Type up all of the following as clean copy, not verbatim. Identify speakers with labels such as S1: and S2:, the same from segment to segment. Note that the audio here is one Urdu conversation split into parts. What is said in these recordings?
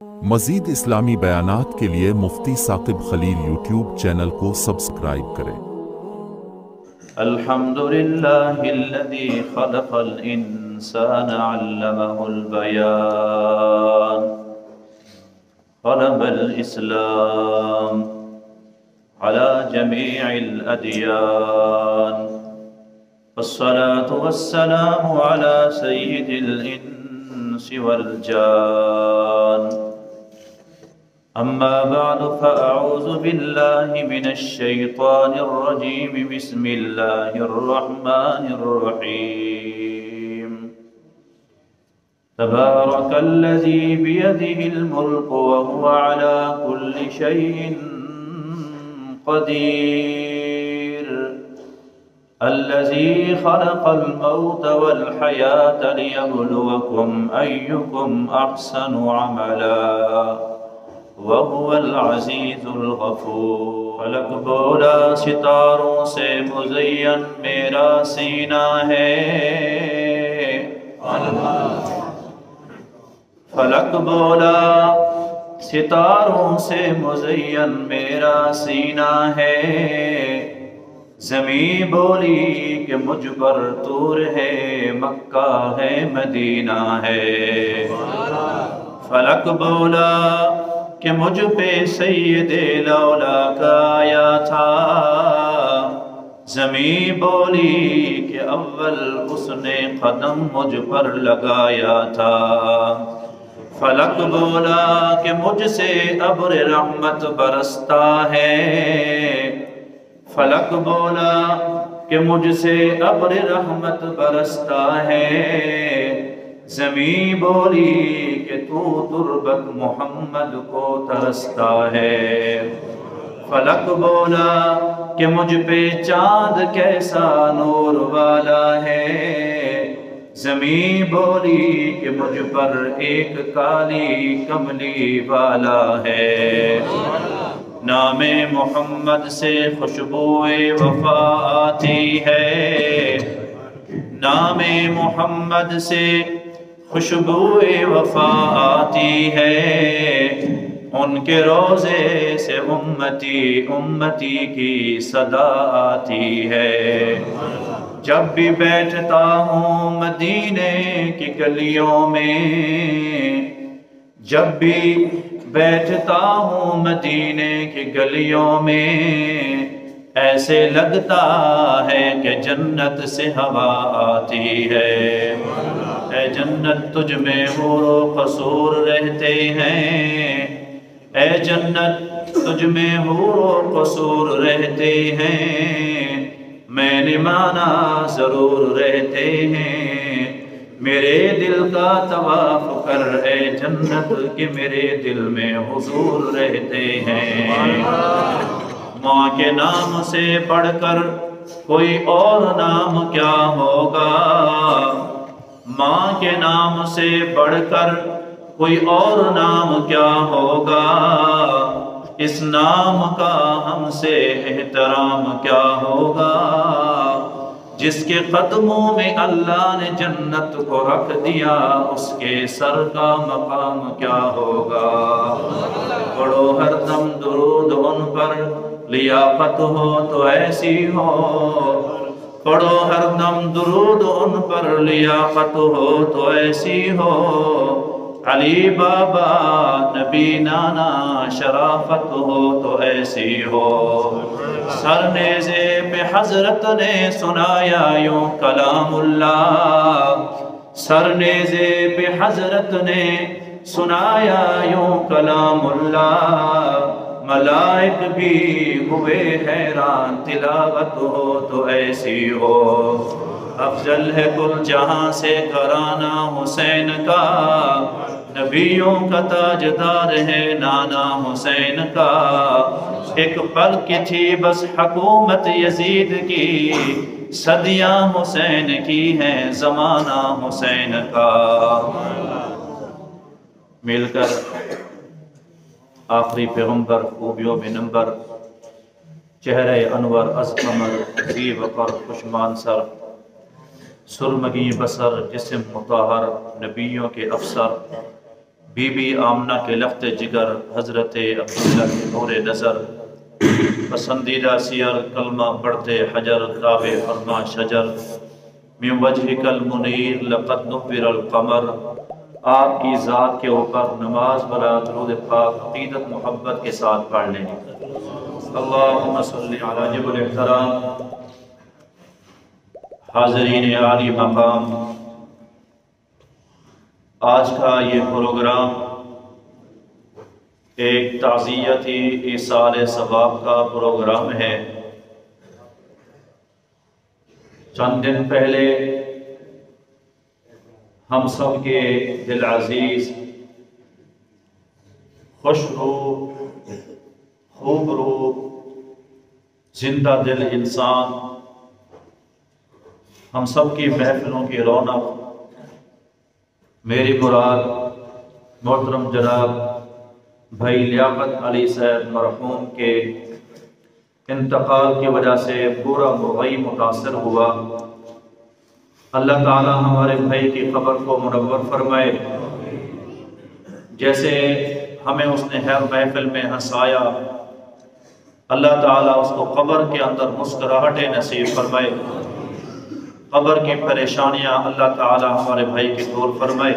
S1: مزید اسلامی بیانات کے لیے مفتی ثاقب خلیل یوٹیوب چینل کو سبسکرائب کریں۔
S2: الحمدللہ الذی خلق الانسان علمہ البیان قلب الاسلام على جميع الأديان والصلاة والسلام على سيد الإنس والجان أما بعد فأعوذ بالله من الشيطان الرجيم بسم الله الرحمن الرحيم تبارك الذي بيده الملك وهو على كل شيء قدير الذي خلق الموت والحياة ليبلوكم أيكم أحسن عملا وهو العزيز الغفور فلک بولا ستاروں سے مزین میرا سینہ ہے فلک بولا ستاروں سے مزین میرا سینہ ہے زمین بولی کہ مجھ پر طور ہے مکہ ہے مدینہ ہے فلک بولا کہ مجھ پہ سید لولاک آیا تھا زمین بولی کہ اول اس نے قدم مجھ پر لگایا تھا فلک بولا کہ مجھ سے ابر رحمت برستا ہے فلک بولا کہ مجھ سے ابر رحمت برستا ہے زمین بولی کہ تو تربت محمد کو ترستا ہے فلک بولا کہ مجھ پہ چاند کیسا نور والا ہے زمین بولی کہ مجھ پر ایک کالی کملی والا ہے نام محمد سے خوشبوئے وفا آتی ہے نام محمد سے خوشبوئے وفا آتی ہے ان کے روزے سے امتی امتی کی صدا آتی ہے جب بھی بیٹھتا ہوں مدینے کی گلیوں میں جب بھی بیٹھتا ہوں مدینے کی گلیوں میں ایسے لگتا ہے کہ جنت سے ہوا آتی ہے اے جنت تجھ میں حور و قصور رہتے ہیں اے جنت تجھ میں حور و قصور رہتے ہیں میں نے مانا ضرور رہتے ہیں میرے دل کا طواف کر اے جنت کہ میرے دل میں حضور رہتے ہیں ماں کے نام سے پڑھ کر کوئی اور نام کیا ہوگا ماں کے نام سے بڑھ کر کوئی اور نام کیا ہوگا اس نام کا ہم سے احترام کیا ہوگا جس کے قدموں میں اللہ نے جنت کو رکھ دیا اس کے سر کا مقام کیا ہوگا پڑھو ہر دم درود ان پر لیاقت ہو تو ایسی ہو پڑھو ہر دم درود ان پر لیاقت ہو تو ایسی ہو علی بابا نبی نانا شرافت ہو تو ایسی ہو سر نیزے پہ حضرت نے سنایا یوں کلام اللہ سر نیزے پہ حضرت نے سنایا یوں کلام اللہ ملائک بھی ہوئے حیران تلاوت ہو تو ایسی ہو افضل ہے کل جہاں سے گھرانہ حسین کا نبیوں کا تاجدار ہے نانا حسین کا ایک پل کی تھی بس حکومت یزید کی صدیاں حسین کی ہیں زمانہ حسین کا مل کر آخری پیغمبر خوبیوں میں نمبر چہرے انور از قمر ذی وقار خوشمان سر سرمگی بسر جسم مطہر نبیوں کے افسر بی بی آمنہ کے لخت جگر حضرت عبداللہ کے نور نظر، پسندیدہ سیر کلمہ پڑھتے حجر تابع فرما شجر، من وجہک المنیر لقد نور القمر، آپ کی ذات کے اوپر نماز برا درود پاک عقیدت محبت کے ساتھ پڑھ لیں۔ اللہم صلی علی جبل احترام۔ حاضرین عالی مقام، آج کا یہ پروگرام ایک تعزیتی ایصال ثواب کا پروگرام ہے۔ چند دن پہلے ہم سب کے دل عزیز، خوش روح، خوب روح، زندہ دل انسان، ہم سب کی محفلوں کی رونق، میری مراد محترم جناب بھائی لیاقت علی صاحب مرحوم کے انتقال کی وجہ سے پورا مرغی متاثر ہوا۔ اللہ تعالی ہمارے بھائی کی قبر کو منور فرمائے۔ جیسے ہمیں اس نے ہر محفل میں ہنسایا، اللہ تعالیٰ اس کو قبر کے اندر مسکراہٹیں نصیب فرمائے۔ قبر کی پریشانیاں اللہ تعالیٰ ہمارے بھائی کی دور فرمائے۔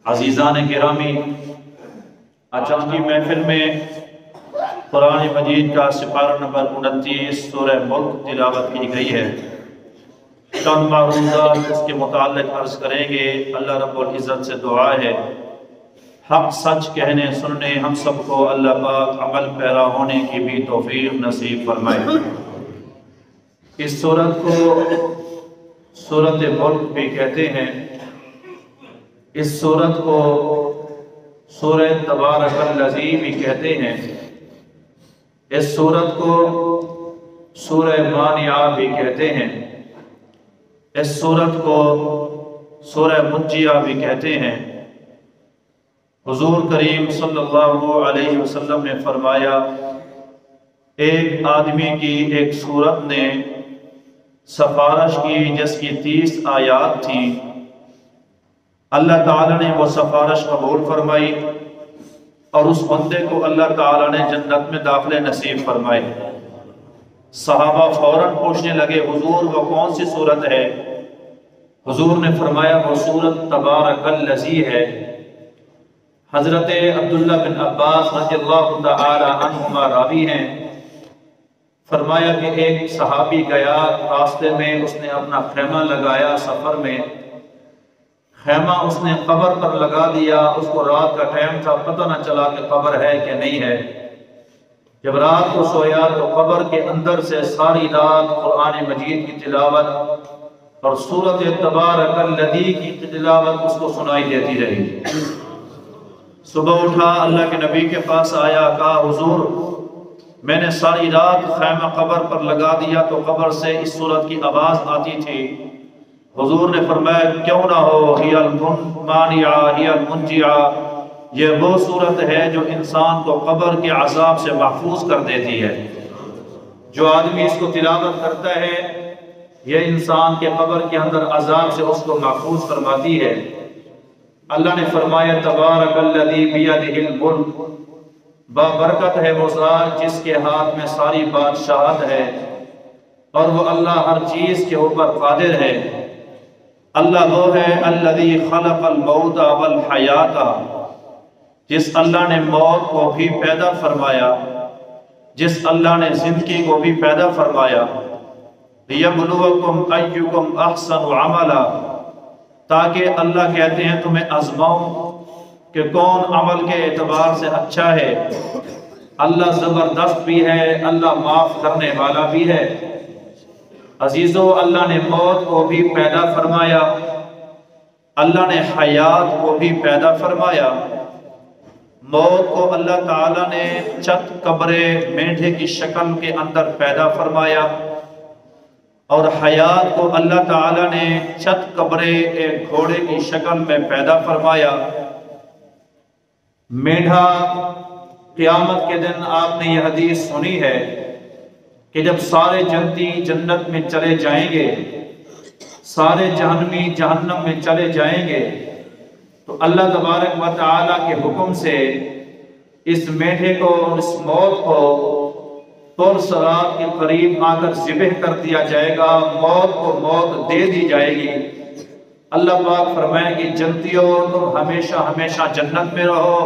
S2: عزیزان گرامی، آج کی محفل میں قرآن مجید کا سپارہ نمبر 29 سورہ ملک تلاوت کی گئی ہے۔ چند معروضات اس کے متعلق عرض کریں گے۔ اللہ رب العزت سے دعا ہے حق سچ کہنے سننے ہم سب کو اللہ پاک عمل پیرا ہونے کی بھی توفیق نصیب فرمائے۔ اس سورت کو سورت ملک بھی کہتے ہیں، اس سورت کو سورہ تبارک الذی بھی کہتے ہیں، اس سورت کو سورہ مانعہ بھی کہتے ہیں، اس سورت کو سورہ منجیہ بھی کہتے ہیں۔ حضور کریم صلی اللہ علیہ وسلم نے فرمایا، ایک آدمی کی ایک سورت نے سفارش کی جس کی 30 آیات تھیں، اللہ تعالیٰ نے وہ سفارش قبول فرمائی اور اس بندے کو اللہ تعالیٰ نے جنت میں داخلے نصیب فرمائے۔ صحابہ فوراً پوچھنے لگے، حضور وہ کون سی سورت ہے؟ حضور نے فرمایا وہ سورت تبارک الذی ہے۔ حضرت عبداللہ بن عباس رضی اللہ تعالی عنہما راوی ہیں، فرمایا کہ ایک صحابی گیا، راستے میں اس نے اپنا خیمہ لگایا، سفر میں خیمہ اس نے قبر پر لگا دیا۔ اس کو رات کا ٹائم تھا، پتہ نہ چلا کہ قبر ہے کہ نہیں ہے۔ جب رات کو سویا تو قبر کے اندر سے ساری رات قرآن مجید کی تلاوت اور سورت تبارک الذی کی تلاوت اس کو سنائی دیتی رہی۔ صبح اٹھا، اللہ کے نبی کے پاس آیا، کہا حضور میں نے ساری رات خیمہ قبر پر لگا دیا تو قبر سے اس سورت کی آواز آتی تھی۔ حضور نے فرمایا کیوں نہ ہو، ہی المانعہ ہی المنجیہ، یہ وہ سورت ہے جو انسان کو قبر کے عذاب سے محفوظ کر دیتی ہے۔ جو آدمی اس کو تلاوت کرتا ہے یہ انسان کے قبر کے اندر عذاب سے اس کو محفوظ فرماتی ہے۔ اللہ نے فرمایا تبارک الذی بیدہ الملک، بابرکت ہے وہ ذات جس کے ہاتھ میں ساری بادشاہت ہے اور وہ اللہ ہر چیز کے اوپر قادر ہے۔ اللہ وہ ہے الذی خلق الموت والحیات، جس اللہ نے موت کو بھی پیدا فرمایا، جس اللہ نے زندگی کو بھی پیدا فرمایا۔ لیبلوکم ایکم احسن عملا، تاکہ اللہ کہتے ہیں تمہیں آزماؤں کہ کون عمل کے اعتبار سے اچھا ہے۔ اللہ زبردست بھی ہے، اللہ معاف کرنے والا بھی ہے۔ عزیزو، اللہ نے موت کو بھی پیدا فرمایا، اللہ نے حیات کو بھی پیدا فرمایا۔ موت کو اللہ تعالیٰ نے چت قبرے مینڈھے کی شکل کے اندر پیدا فرمایا، اور حیات کو اللہ تعالیٰ نے چت قبرے ایک گھوڑے کی شکل میں پیدا فرمایا۔ میڈھا قیامت کے دن آپ نے یہ حدیث سنی ہے کہ جب سارے جنتی جنت میں چلے جائیں گے، سارے جہنمی جہنم میں چلے جائیں گے، تو اللہ تبارک و تعالیٰ کے حکم سے اس میڈے کو اور اس موت کو پرصراط کے قریب آ کر ذبح کر دیا جائے گا، موت کو موت دے دی جائے گی۔ اللہ پاک فرمائے کہ جنتیوں تم ہمیشہ ہمیشہ جنت میں رہو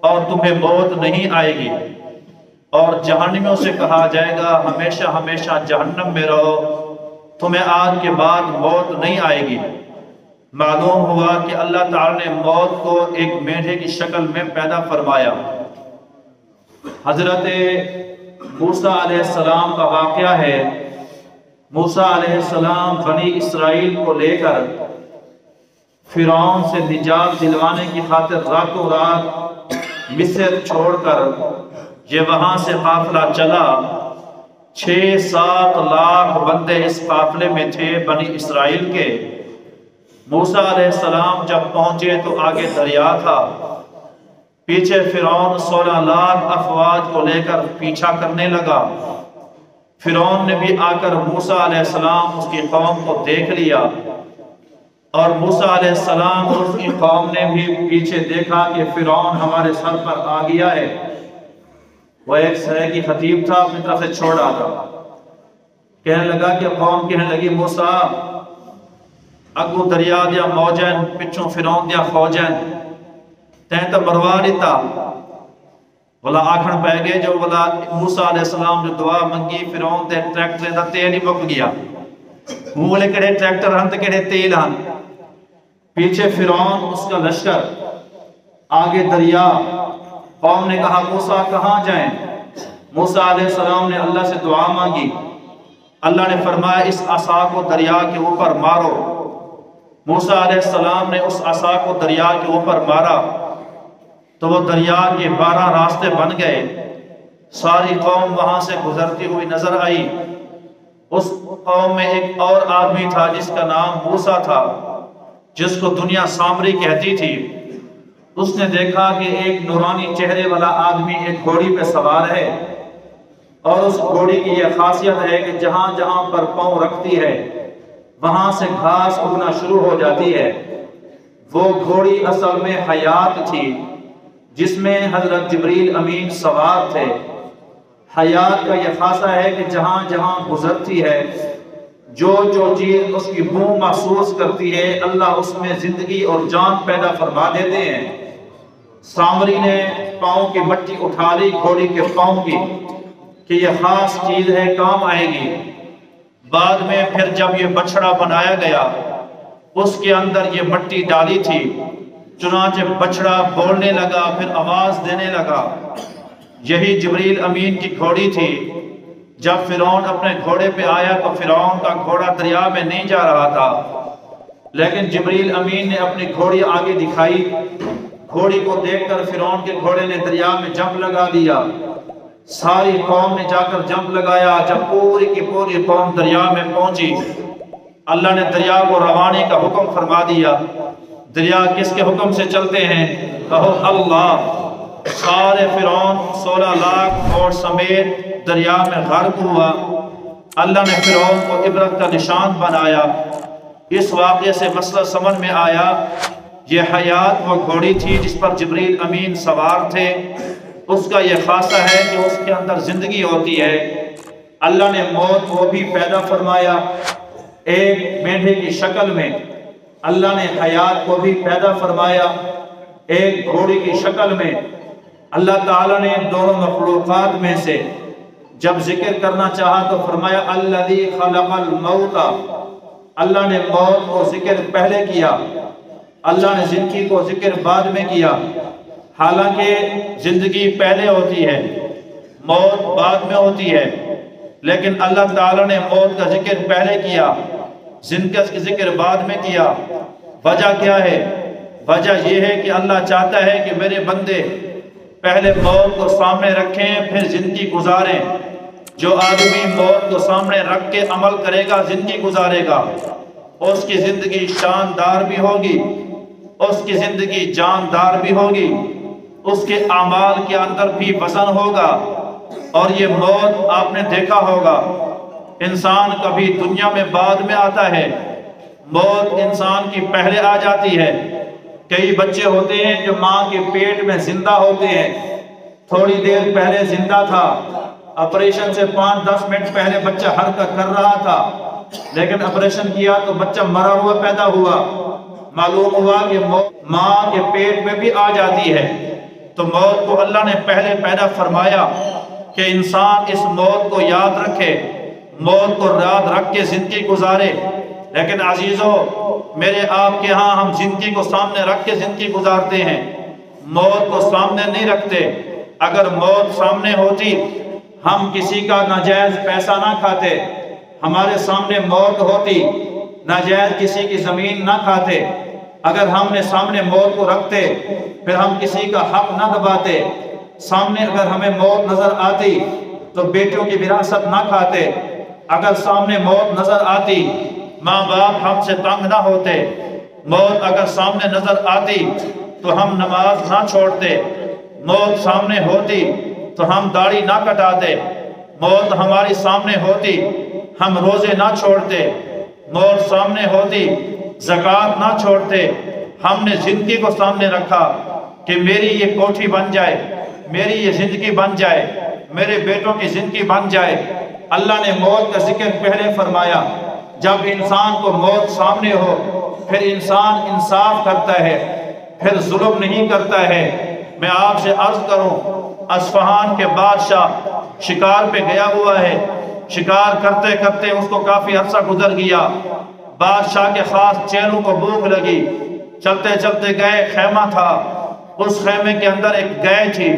S2: اور تمہیں موت نہیں آئے گی، اور جہنمیوں سے کہا جائے گا ہمیشہ ہمیشہ جہنم میں رہو، تمہیں آج کے بعد موت نہیں آئے گی۔ معلوم ہوا کہ اللہ تعالی نے موت کو ایک میڈے کی شکل میں پیدا فرمایا۔ حضرت موسیٰ علیہ السلام کا واقعہ ہے۔ موسیٰ علیہ السلام بنی اسرائیل کو لے کر فرعون سے نجات دلوانے کی خاطر راتوں رات مصر چھوڑ کر یہ وہاں سے قافلہ چلا۔ 6-7 لاکھ بندے اس قافلے میں تھے بنی اسرائیل کے۔ موسیٰ علیہ السلام جب پہنچے تو آگے دریا تھا، پیچھے فرعون 16 لاکھ افواج کو لے کر پیچھا کرنے لگا۔ فرعون نے بھی آ کر موسیٰ علیہ السلام اس کی قوم کو دیکھ لیا، اور موسیٰ علیہ السلام اور اس کی قوم نے بھی پیچھے دیکھا کہ فرعون ہمارے سر پر آ گیا ہے۔ وہ ایک سرے کی خطیب تھا، اپنی طرف سے چھوڑا تھا، کہنے لگا کہ قوم کہنے لگی موسیٰ اگو دریا دیا موجین پچھوں فرعون دیا فوجین تین تا مروا دیتا۔ بولا آکھن پہ گئے جو بولا موسیٰ علیہ السلام جو دعا منگی فرعون دے ٹریکٹر دا تیل ہی مک گیا۔ بولے کڑے ٹریکٹر ہن تے کڑے تیل ہن، پیچھے فرعون اس کا لشکر، آگے دریا۔ قوم نے کہا موسیٰ کہاں جائیں؟ موسیٰ علیہ السلام نے اللہ سے دعا مانگی، اللہ نے فرمایا اس عصا کو دریا کے اوپر مارو۔ موسیٰ علیہ السلام نے اس عصا کو دریا کے اوپر مارا تو وہ دریا کے 12 راستے بن گئے۔ ساری قوم وہاں سے گزرتی ہوئی نظر آئی۔ اس قوم میں ایک اور آدمی تھا جس کا نام موسیٰ تھا، جس کو دنیا سامری کہتی تھی۔ اس نے دیکھا کہ ایک نورانی چہرے والا آدمی ایک گھوڑی پہ سوار ہے، اور اس گھوڑی کی یہ خاصیت ہے کہ جہاں جہاں پر پاؤں رکھتی ہے وہاں سے گھاس اگنا شروع ہو جاتی ہے۔ وہ گھوڑی اصل میں حیات تھی، جس میں حضرت جبریل امین سوار تھے۔ حیات کا یہ خاصہ ہے کہ جہاں جہاں گزرتی ہے، جو چیز اس کی بو محسوس کرتی ہے، اللہ اس میں زندگی اور جان پیدا فرما دیتے ہیں۔ سامری نے پاؤں کی مٹی اٹھا لی گھوڑی کے پاؤں کی کہ یہ خاص چیز ہے، کام آئے گی۔ بعد میں پھر جب یہ بچڑا بنایا گیا، اس کے اندر یہ مٹی ڈالی تھی، چنانچہ بچڑا بولنے لگا، پھر آواز دینے لگا۔ یہی جبریل امین کی گھوڑی تھی۔ جب فرعون اپنے گھوڑے پہ آیا تو فرعون کا گھوڑا دریا میں نہیں جا رہا تھا، لیکن جبریل امین نے اپنی گھوڑی آگے دکھائی۔ گھوڑی کو دیکھ کر فرعون کے گھوڑے نے دریا میں جمپ لگا دیا۔ ساری قوم نے جا کر جمپ لگایا۔ جب پوری کی پوری قوم دریا میں پہنچی، اللہ نے دریا کو روانی کا حکم فرما دیا۔ دریا کس کے حکم سے چلتے ہیں؟ کہو اللہ۔ سارے فرعون 16 لاکھ فوج سمیت دریا میں غرق ہوا۔ اللہ نے فرعون کو عبرت کا نشان بنایا۔ اس واقعے سے مسئلہ سمجھ میں آیا، یہ حیات وہ گھوڑی تھی جس پر جبریل امین سوار تھے۔ اس کا یہ خاصہ ہے کہ اس کے اندر زندگی ہوتی ہے۔ اللہ نے موت کو بھی پیدا فرمایا ایک مینڈے کی شکل میں۔ اللہ نے حیات کو بھی پیدا فرمایا ایک گھوڑی کی شکل میں۔ اللہ تعالیٰ نے دونوں مخلوقات میں سے جب ذکر کرنا چاہا تو فرمایا الذی خلق الموت۔ اللہ نے موت کو ذکر پہلے کیا، اللہ نے زندگی کو ذکر بعد میں کیا۔ حالانکہ زندگی پہلے ہوتی ہے، موت بعد میں ہوتی ہے، لیکن اللہ تعالیٰ نے موت کا ذکر پہلے کیا، زندگی کا ذکر بعد میں کیا۔ وجہ کیا ہے؟ وجہ یہ ہے کہ اللہ چاہتا ہے کہ میرے بندے پہلے موت کو سامنے رکھیں پھر زندگی گزاریں۔ جو آدمی موت کو سامنے رکھ کے عمل کرے گا، زندگی گزارے گا، اس کی زندگی شاندار بھی ہوگی، اس کی زندگی جاندار بھی ہوگی، اس کے اعمال کے اندر بھی وزن ہوگا۔ اور یہ موت آپ نے دیکھا ہوگا، انسان کبھی دنیا میں بعد میں آتا ہے، موت انسان کی پہلے آ جاتی ہے۔ کئی بچے ہوتے ہیں جو ماں کے پیٹ میں زندہ ہوتے ہیں، تھوڑی دیر پہلے زندہ تھا، آپریشن سے 5-10 منٹ پہلے بچہ حرکت کر رہا تھا، لیکن آپریشن کیا تو بچہ مرا ہوا پیدا ہوا۔ معلوم ہوا کہ موت ماں کے پیٹ میں بھی آ جاتی ہے، تو موت کو اللہ نے پہلے پیدا فرمایا کہ انسان اس موت کو یاد رکھے، موت کو یاد رکھ کے زندگی گزارے۔ لیکن عزیزو، میرے آپ کے ہاں ہم زندگی کو سامنے رکھ کے زندگی گزارتے ہیں، موت کو سامنے نہیں رکھتے۔ اگر موت سامنے ہوتی، ہم کسی کا ناجائز پیسہ نہ کھاتے، ہمارے سامنے موت ہوتی، ناجائز کسی کی زمین نہ کھاتے۔ اگر ہم نے سامنے موت کو رکھتے، پھر ہم کسی کا حق نہ دباتے۔ سامنے اگر ہمیں موت نظر آتی تو بیٹوں کی وراثت نہ کھاتے۔ اگر سامنے موت نظر آتی، ماں باپ ہم سے تنگ نہ ہوتے۔ موت اگر سامنے نظر آتی تو ہم نماز نہ چھوڑتے۔ موت سامنے ہوتی تو ہم داڑھی نہ کٹاتے۔ موت ہماری سامنے ہوتی، ہم روزے نہ چھوڑتے۔ موت سامنے ہوتی، زکوٰۃ نہ چھوڑتے۔ ہم نے زندگی کو سامنے رکھا کہ میری یہ کوٹھی بن جائے، میری یہ زندگی بن جائے، میرے بیٹوں کی زندگی بن جائے۔ اللہ نے موت کا ذکر پہلے فرمایا۔ جب انسان کو موت سامنے ہو، پھر انسان انصاف کرتا ہے، پھر ظلم نہیں کرتا ہے۔ میں آپ سے عرض کروں، اصفہان کے بادشاہ شکار پہ گیا ہوا ہے، شکار کرتے کرتے اس کو کافی عرصہ گزر گیا۔ بادشاہ کے خاص چیلوں کو بھوک لگی، چلتے چلتے گئے، خیمہ تھا، اس خیمے کے اندر ایک گائے تھی،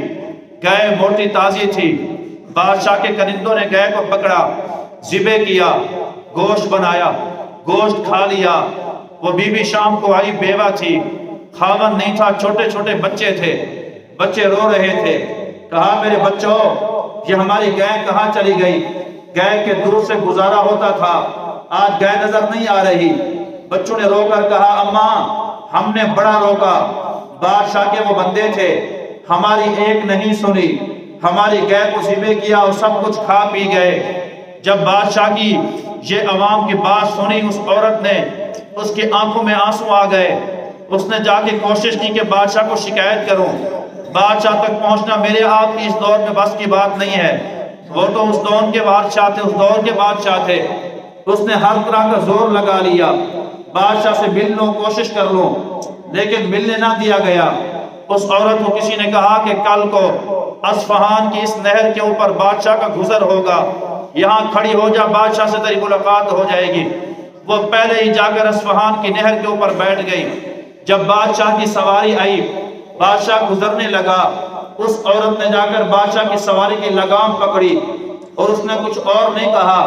S2: گائے موٹی تازی تھی۔ بادشاہ کے کنندوں نے گائے کو پکڑا، ذبح کیا، گوشت بنایا، گوشت کھا لیا۔ وہ بی بی شام کو آئی، بیوہ تھی، خاوند نہیں تھا، چھوٹے چھوٹے بچے تھے، بچے رو رہے تھے۔ کہا میرے بچوں، یہ ہماری گائے کہاں چلی گئی؟ گائے کے دودھ سے گزارا ہوتا تھا، آج گائے نظر نہیں آ رہی۔ بچوں نے رو کر کہا اماں ہم نے بڑا روکا، بادشاہ کے وہ بندے تھے، ہماری ایک نہیں سنی، ہماری گائے کو ذبح کیا اور سب کچھ کھا پی گئے۔ جب بادشاہ کی یہ عوام کی بات سنی، اس عورت نے، اس کی آنکھوں میں آنسو آ گئے۔ اس نے جا کے کوشش کی کہ بادشاہ کو شکایت کروں، بادشاہ تک پہنچنا میرے آپ کی اس دور میں بس کی بات نہیں ہے، وہ تو اس دور کے بادشاہ تھے، اس دور کے بادشاہ تھے۔ اس نے ہر طرح کا زور لگا لیا، بادشاہ سے مل لوں، کوشش کر لوں، لیکن ملنے نہ دیا گیا۔ اس عورت کو کسی نے کہا کہ کل کو اصفہان کی اس نہر کے اوپر بادشاہ کا گزر ہوگا، یہاں کھڑی ہو جا، بادشاہ سے تیری ملاقات ہو جائے گی۔ وہ پہلے ہی جا کر اصفہان کی نہر کے اوپر بیٹھ گئی۔ جب بادشاہ کی سواری آئی، بادشاہ گزرنے لگا، اس عورت نے جا کر بادشاہ کی سواری کی لگام پکڑی اور اس نے کچھ اور نہیں کہا،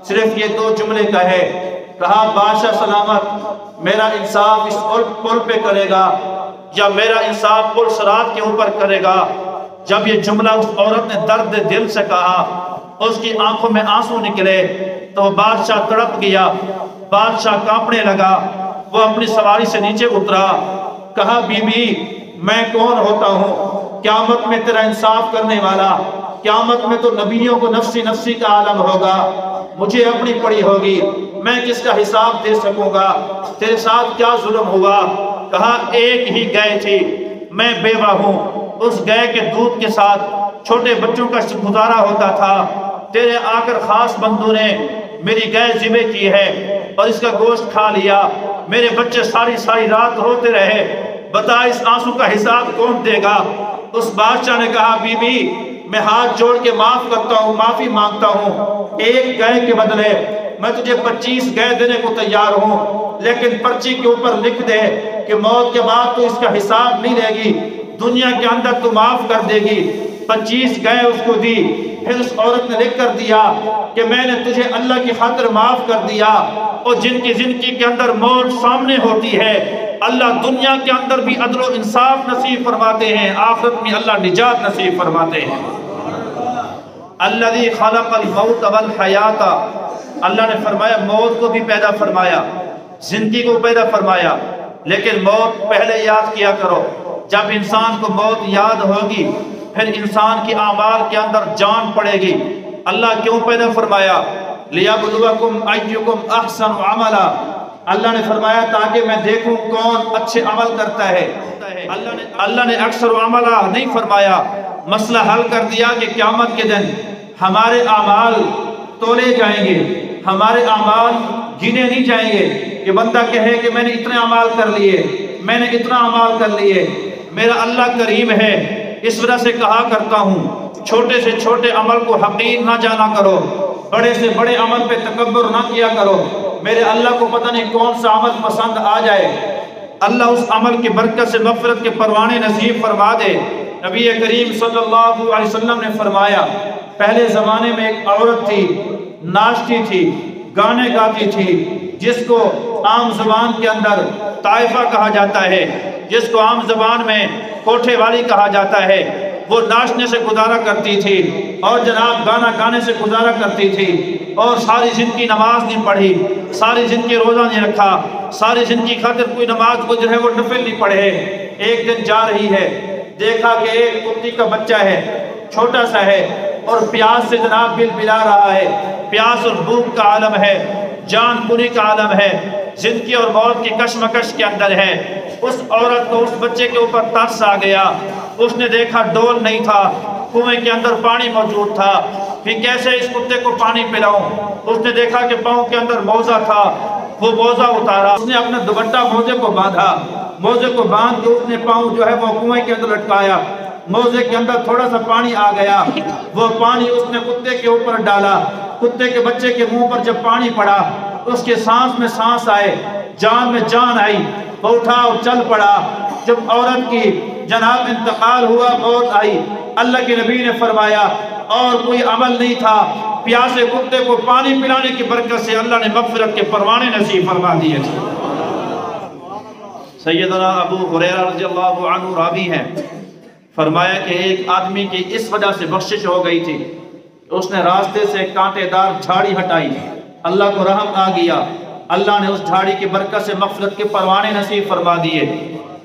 S2: صرف یہ دو جملے کہے، کہا بادشاہ سلامت، میرا انصاف اس پل پہ کرے گا یا میرا انصاف پل صراط کے اوپر کرے گا۔ جب یہ جملہ اس عورت نے درد دل سے کہا، اس کی آنکھوں میں آنسو نکلے، تو بادشاہ تڑپ گیا، بادشاہ کانپنے لگا۔ وہ اپنی سواری سے نیچے اترا، کہا بی بی میں کون ہوتا ہوں؟ قیامت میں تیرا انصاف کرنے والا، قیامت میں تو نبیوں کو نفسی نفسی کا عالم ہوگا، مجھے اپنی پڑی ہوگی، میں کس کا حساب دے سکوں گا؟ تیرے ساتھ کیا ظلم ہوا؟ کہا ایک ہی گائے تھی، میں بیوہ ہوں، اس گائے کے دودھ کے ساتھ چھوٹے بچوں کا گزارا ہوتا تھا، تیرے آ کر خاص بندوں نے میری گائے ذبح کی ہے اور اس کا گوشت کھا لیا، میرے بچے ساری رات روتے رہے، بتا اس آنسو کا حساب کون دے گا؟ اس بادشاہ نے کہا بی بی میں ہاتھ جوڑ کے معاف کرتا ہوں، معافی مانگتا ہوں، ایک گائے کے بدلے میں تجھے 25 گائے دینے کو تیار ہوں، لیکن پرچی کے اوپر لکھ دے کہ موت کے بعد تو اس کا حساب نہیں لے گی، دنیا کے اندر تو معاف کر دے گی۔ 25 گائے اس کو دی۔ پھر اس عورت نے لکھ کر دیا کہ میں نے تجھے اللہ کی خاطر معاف کر دیا، اور جن کی زندگی کے اندر موت سامنے ہوتی ہے، اللہ دنیا کے اندر بھی عدل و انصاف نصیب فرماتے ہیں، آخرت میں اللہ نجات نصیب فرماتے ہیں۔ الذی خلق الموت والحیات، اللہ نے فرمایا موت کو بھی پیدا فرمایا، زندگی کو پیدا فرمایا، لیکن موت پہلے یاد کیا کرو۔ جب انسان کو موت یاد ہوگی، پھر انسان کی اعمال کے اندر جان پڑے گی۔ اللہ کیوں پیدا فرمایا؟ لِيَبْلُوَكُمْ أَيُّكُمْ أَحْسَنُ عَمَلًا، اللہ نے فرمایا تاکہ میں دیکھوں کون اچھے عمل کرتا ہے۔ اللہ نے اکثر عملہ نہیں فرمایا، مسئلہ حل کر دیا کہ قیامت کے دن ہمارے اعمال تولے جائیں گے، ہمارے اعمال گنے نہیں جائیں گے کہ بندہ کہے کہ میں نے اتنے اعمال کر لیے، میں نے اتنا اعمال کر لیے۔ میرا اللہ کریم ہے، اس وجہ سے کہا کرتا ہوں چھوٹے سے چھوٹے عمل کو حقیر نہ جانا کرو، بڑے سے بڑے عمل پہ تکبر نہ کیا کرو۔ میرے اللہ کو پتہ نہیں کون سا عمل پسند آ جائے، اللہ اس عمل کی برکت سے مغفرت کے پروانے نصیب فرما دے۔ نبی کریم صلی اللہ علیہ وسلم نے فرمایا پہلے زمانے میں ایک عورت تھی، ناشتی تھی، گانے گاتی تھی، جس کو عام زبان کے اندر طائفہ کہا جاتا ہے، جس کو عام زبان میں کوٹھے والی کہا جاتا ہے۔ وہ ناچنے سے گزارا کرتی تھی اور جناب گانا گانے سے گزارا کرتی تھی، اور ساری زندگی نماز نہیں پڑھی، ساری زندگی روزہ نہیں رکھا، ساری زندگی خاطر کوئی نماز کو جو ہے وہ نفل نہیں پڑھے۔ ایک دن جا رہی ہے، دیکھا کہ ایک کتی کا بچہ ہے، چھوٹا سا ہے، اور پیاس سے جناب بل بلا رہا ہے، پیاس اور بھوک کا عالم ہے، جان کنی کا عالم ہے، زندگی اور موت کی کشمکش کے اندر ہے۔ اس عورت کو اس بچے کے اوپر ترس آ گیا، اس نے دیکھا ڈول نہیں تھا، کنویں کے اندر پانی موجود تھا، پھر کیسے اس کتے کو پانی پلاؤں؟ اس نے دیکھا کہ پاؤں کے اندر موزہ تھا، وہ موزہ اتارا، اس نے اپنا دوپٹہ موزے کو باندھا، موزے کو باندھ کے اس نے پاؤں جو ہے وہ کنویں کے اندر لٹکایا، موزے کے اندر تھوڑا سا پانی آ گیا، وہ پانی اس نے کتے کے اوپر ڈالا، کتے کے بچے کے منہ پر جب پانی پڑا، اس کے سانس میں سانس آئے، جان میں جان آئی، وہ اٹھا اور چل پڑا۔ جب عورت کی جناب انتقال ہوا، موت آئی، اللہ کے نبی نے فرمایا اور کوئی عمل نہیں تھا، پیاسے کتے کو پانی پلانے کی برکت سے اللہ نے مغفرت کے پروانے نصیب فرما دیے۔ سیدنا ابو ہریرہ رضی اللہ عنہ راوی ہیں، فرمایا کہ ایک آدمی کی اس وجہ سے بخشش ہو گئی تھی، اس نے راستے سے کانٹے دار جھاڑی ہٹائی، اللہ کو رحم آ گیا، اللہ نے اس جھاڑی کی برکت سے مغفرت کے پروانے نصیب فرما دیے۔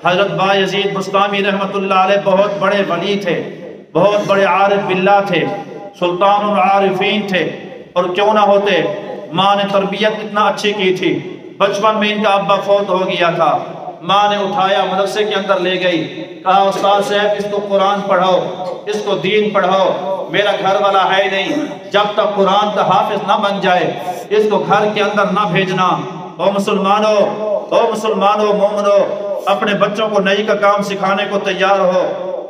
S2: حضرت بایزید بسطامی رحمۃ اللہ علیہ بہت بڑے ولی تھے، بہت بڑے عارف باللہ تھے، سلطان العارفین تھے، اور کیوں نہ ہوتے، ماں نے تربیت اتنا اچھی کی تھی، بچپن میں ان کا ابا فوت ہو گیا تھا، ماں نے اٹھایا مدرسے کے اندر لے گئی، کہا استاد صاحب اس کو قرآن پڑھاؤ، اس کو دین پڑھاؤ، میرا گھر والا ہے نہیں، جب تک قرآن کا حافظ نہ بن جائے اس کو گھر کے اندر نہ بھیجنا۔ او مسلمانوں مومنوں، اپنے بچوں کو نئی کا کام سکھانے کو تیار ہو،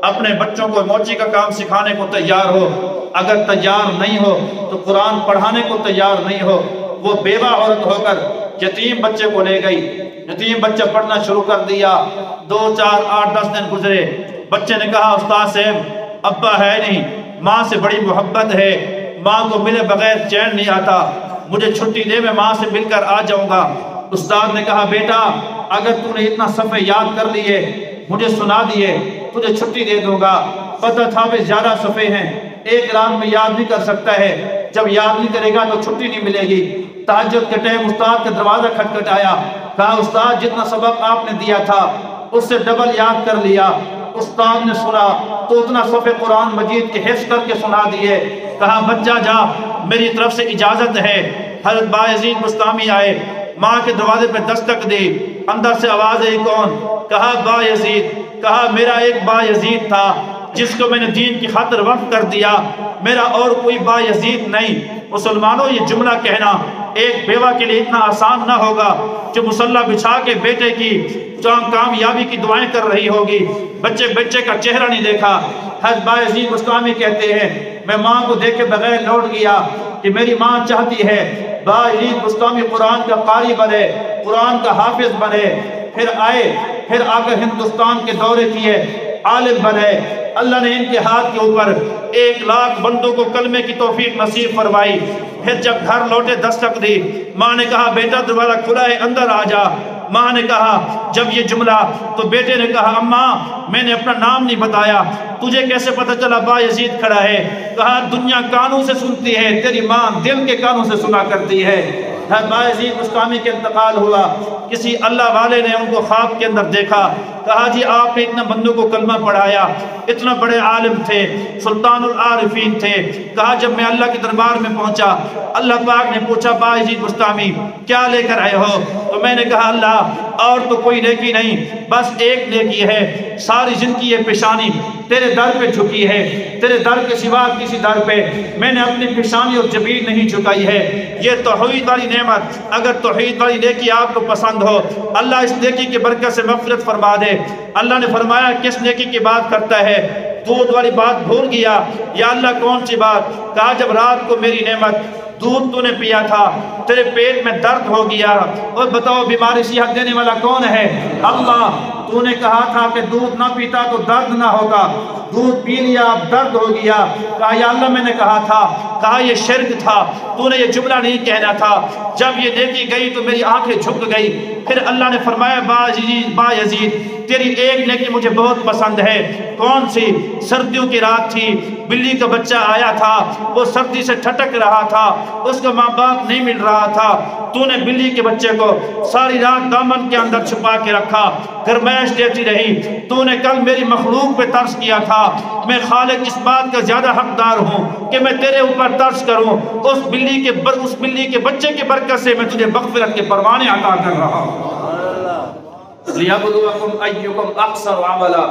S2: اپنے بچوں کو موچی کا کام سکھانے کو تیار ہو، اگر تیار نہیں ہو تو قرآن پڑھانے کو تیار نہیں ہو۔ وہ بیوہ عورت ہو کر یتیم بچے کو لے گئی، یتیم بچہ پڑھنا شروع کر دیا، 2 4 8 10 دن گزرے، بچے نے کہا استاد صاحب ابا ہے نہیں، ماں سے بڑی محبت ہے، ماں کو ملے بغیر چین نہیں آتا، مجھے چھٹی دے میں ماں سے مل کر آ جاؤں گا۔ استاد نے کہا بیٹا اگر تو نے اتنا صفحے یاد کر لیے، مجھے سنا دیے، تجھے چھٹی دے دوں گا۔ پتہ تھا بھی زیادہ صفحے ہیں، ایک رات میں یاد نہیں کر سکتا ہے، جب یاد نہیں کرے گا تو چھٹی نہیں ملے گی۔ تہجد کے ٹائم استاد کا دروازہ کھٹکھٹایا، کہا استاد جتنا سبق آپ نے دیا تھا اس سے ڈبل یاد کر لیا۔ استاد نے سنا تو اتنا صفحے قرآن مجید کے حفظ کر کے سنا دیے۔ کہا بچہ جا، میری طرف سے اجازت ہے۔ حضرت بایزید بسطامی آئے، ماں کے دروازے پہ دستک دی، اندر سے آواز آئی کون؟ کہا بایزید۔ کہا میرا ایک بایزید تھا جس کو میں نے دین کی خاطر وقف کر دیا، میرا اور کوئی بایزید نہیں۔ مسلمانوں یہ جملہ کہنا ایک بیوہ کے لیے اتنا آسان نہ ہوگا جو مصلح بچھا کے بیٹے کی کامیابی کی دعائیں کر رہی ہوگی، بچے کا چہرہ نہیں دیکھا۔ حضرت بایزید بسطامی کہتے ہیں میں ماں کو دیکھے بغیر لوٹ گیا کہ میری ماں چاہتی ہے بایزید بسطامی قرآن کا قاری بنے، قرآن کا حافظ بنے، پھر آئے، پھر آ کر ہندوستان کے دورے کیے، عالم بنے۔ اللہ نے ان کے ہاتھ کے اوپر 1 لاکھ بندوں کو کلمے کی توفیق نصیب فرمائی۔ پھر جب گھر لوٹے دستک دی، ماں نے کہا بیٹا دروازہ کھلا ہے اندر آ جا۔ ماں نے کہا جب یہ جملہ، تو بیٹے نے کہا اماں میں نے اپنا نام نہیں بتایا، تجھے کیسے پتہ چلا بایزید کھڑا ہے؟ کہا دنیا کانوں سے سنتی ہے، تیری ماں دل کے کانوں سے سنا کرتی ہے۔ بایزید بسطامی کے انتقال ہوا، کسی اللہ والے نے ان کو خواب کے اندر دیکھا، کہا جی آپ نے اتنا بندوں کو کلمہ پڑھایا، اتنا بڑے عالم تھے، سلطان العارفین تھے۔ کہا جب میں اللہ کے دربار میں پہنچا، اللہ پاک نے پوچھا بایزید بسطامی کیا لے کر آئے ہو؟ تو میں نے کہا اللہ اور تو کوئی نیکی نہیں، بس ایک نیکی ہے، ساری زندگی یہ پیشانی تیرے در پہ جھکی ہے، تیرے در کے سوا کسی در پہ میں نے اپنی پیشانی اور جبین نہیں جھکائی ہے۔ یہ توحید والی نعمت، اگر توحید والی نیکی آپ کو پسند ہو، اللہ اس نیکی کی برکت سے مغفرت فرما دے۔ اللہ نے فرمایا کس نیکی کی بات کرتا ہے؟ دودھ والی بات بھول گیا؟ یا اللہ کون سی بات؟ کہا جب رات کو میری نعمت دودھ تو نے پیا تھا، تیرے پیٹ میں درد ہو گیا، اور بتاؤ بیماری صحت دینے والا کون ہے؟ اللہ۔ تو نے کہا تھا کہ دودھ نہ پیتا تو درد نہ ہوگا، دودھ پی لیا اب درد ہو گیا۔ کہا یا اللہ میں نے کہا تھا، کہا یہ شرک تھا، تو نے یہ جملہ نہیں کہنا تھا۔ جب یہ نیکی گئی تو میری آنکھیں جھک گئی۔ پھر اللہ نے فرمایا با یزید تیری ایک نیکی مجھے بہت پسند ہے۔ کون سی؟ سردیوں کی رات تھی، بلی کا بچہ آیا تھا، وہ سردی سے ٹھٹک رہا تھا، اس کا ماں باپ نہیں مل رہا تھا، تو نے بلی کے بچے کو ساری رات دامن کے اندر چھپا کے رکھا، گرمائش دیتی رہی۔ تو نے کل میری مخلوق پہ ترس کیا تھا، میں خالق اس بات کا زیادہ حقدار ہوں کہ میں تیرے اوپر ترس کروں۔ اس بلی کے بچے کی برکت سے میں تجھے مغفرت کے پروانے عطا کر رہا ہوں۔ لِيَبْلُوَكُمْ أَيُّكُمْ أَحْسَنُ عَمَلًا،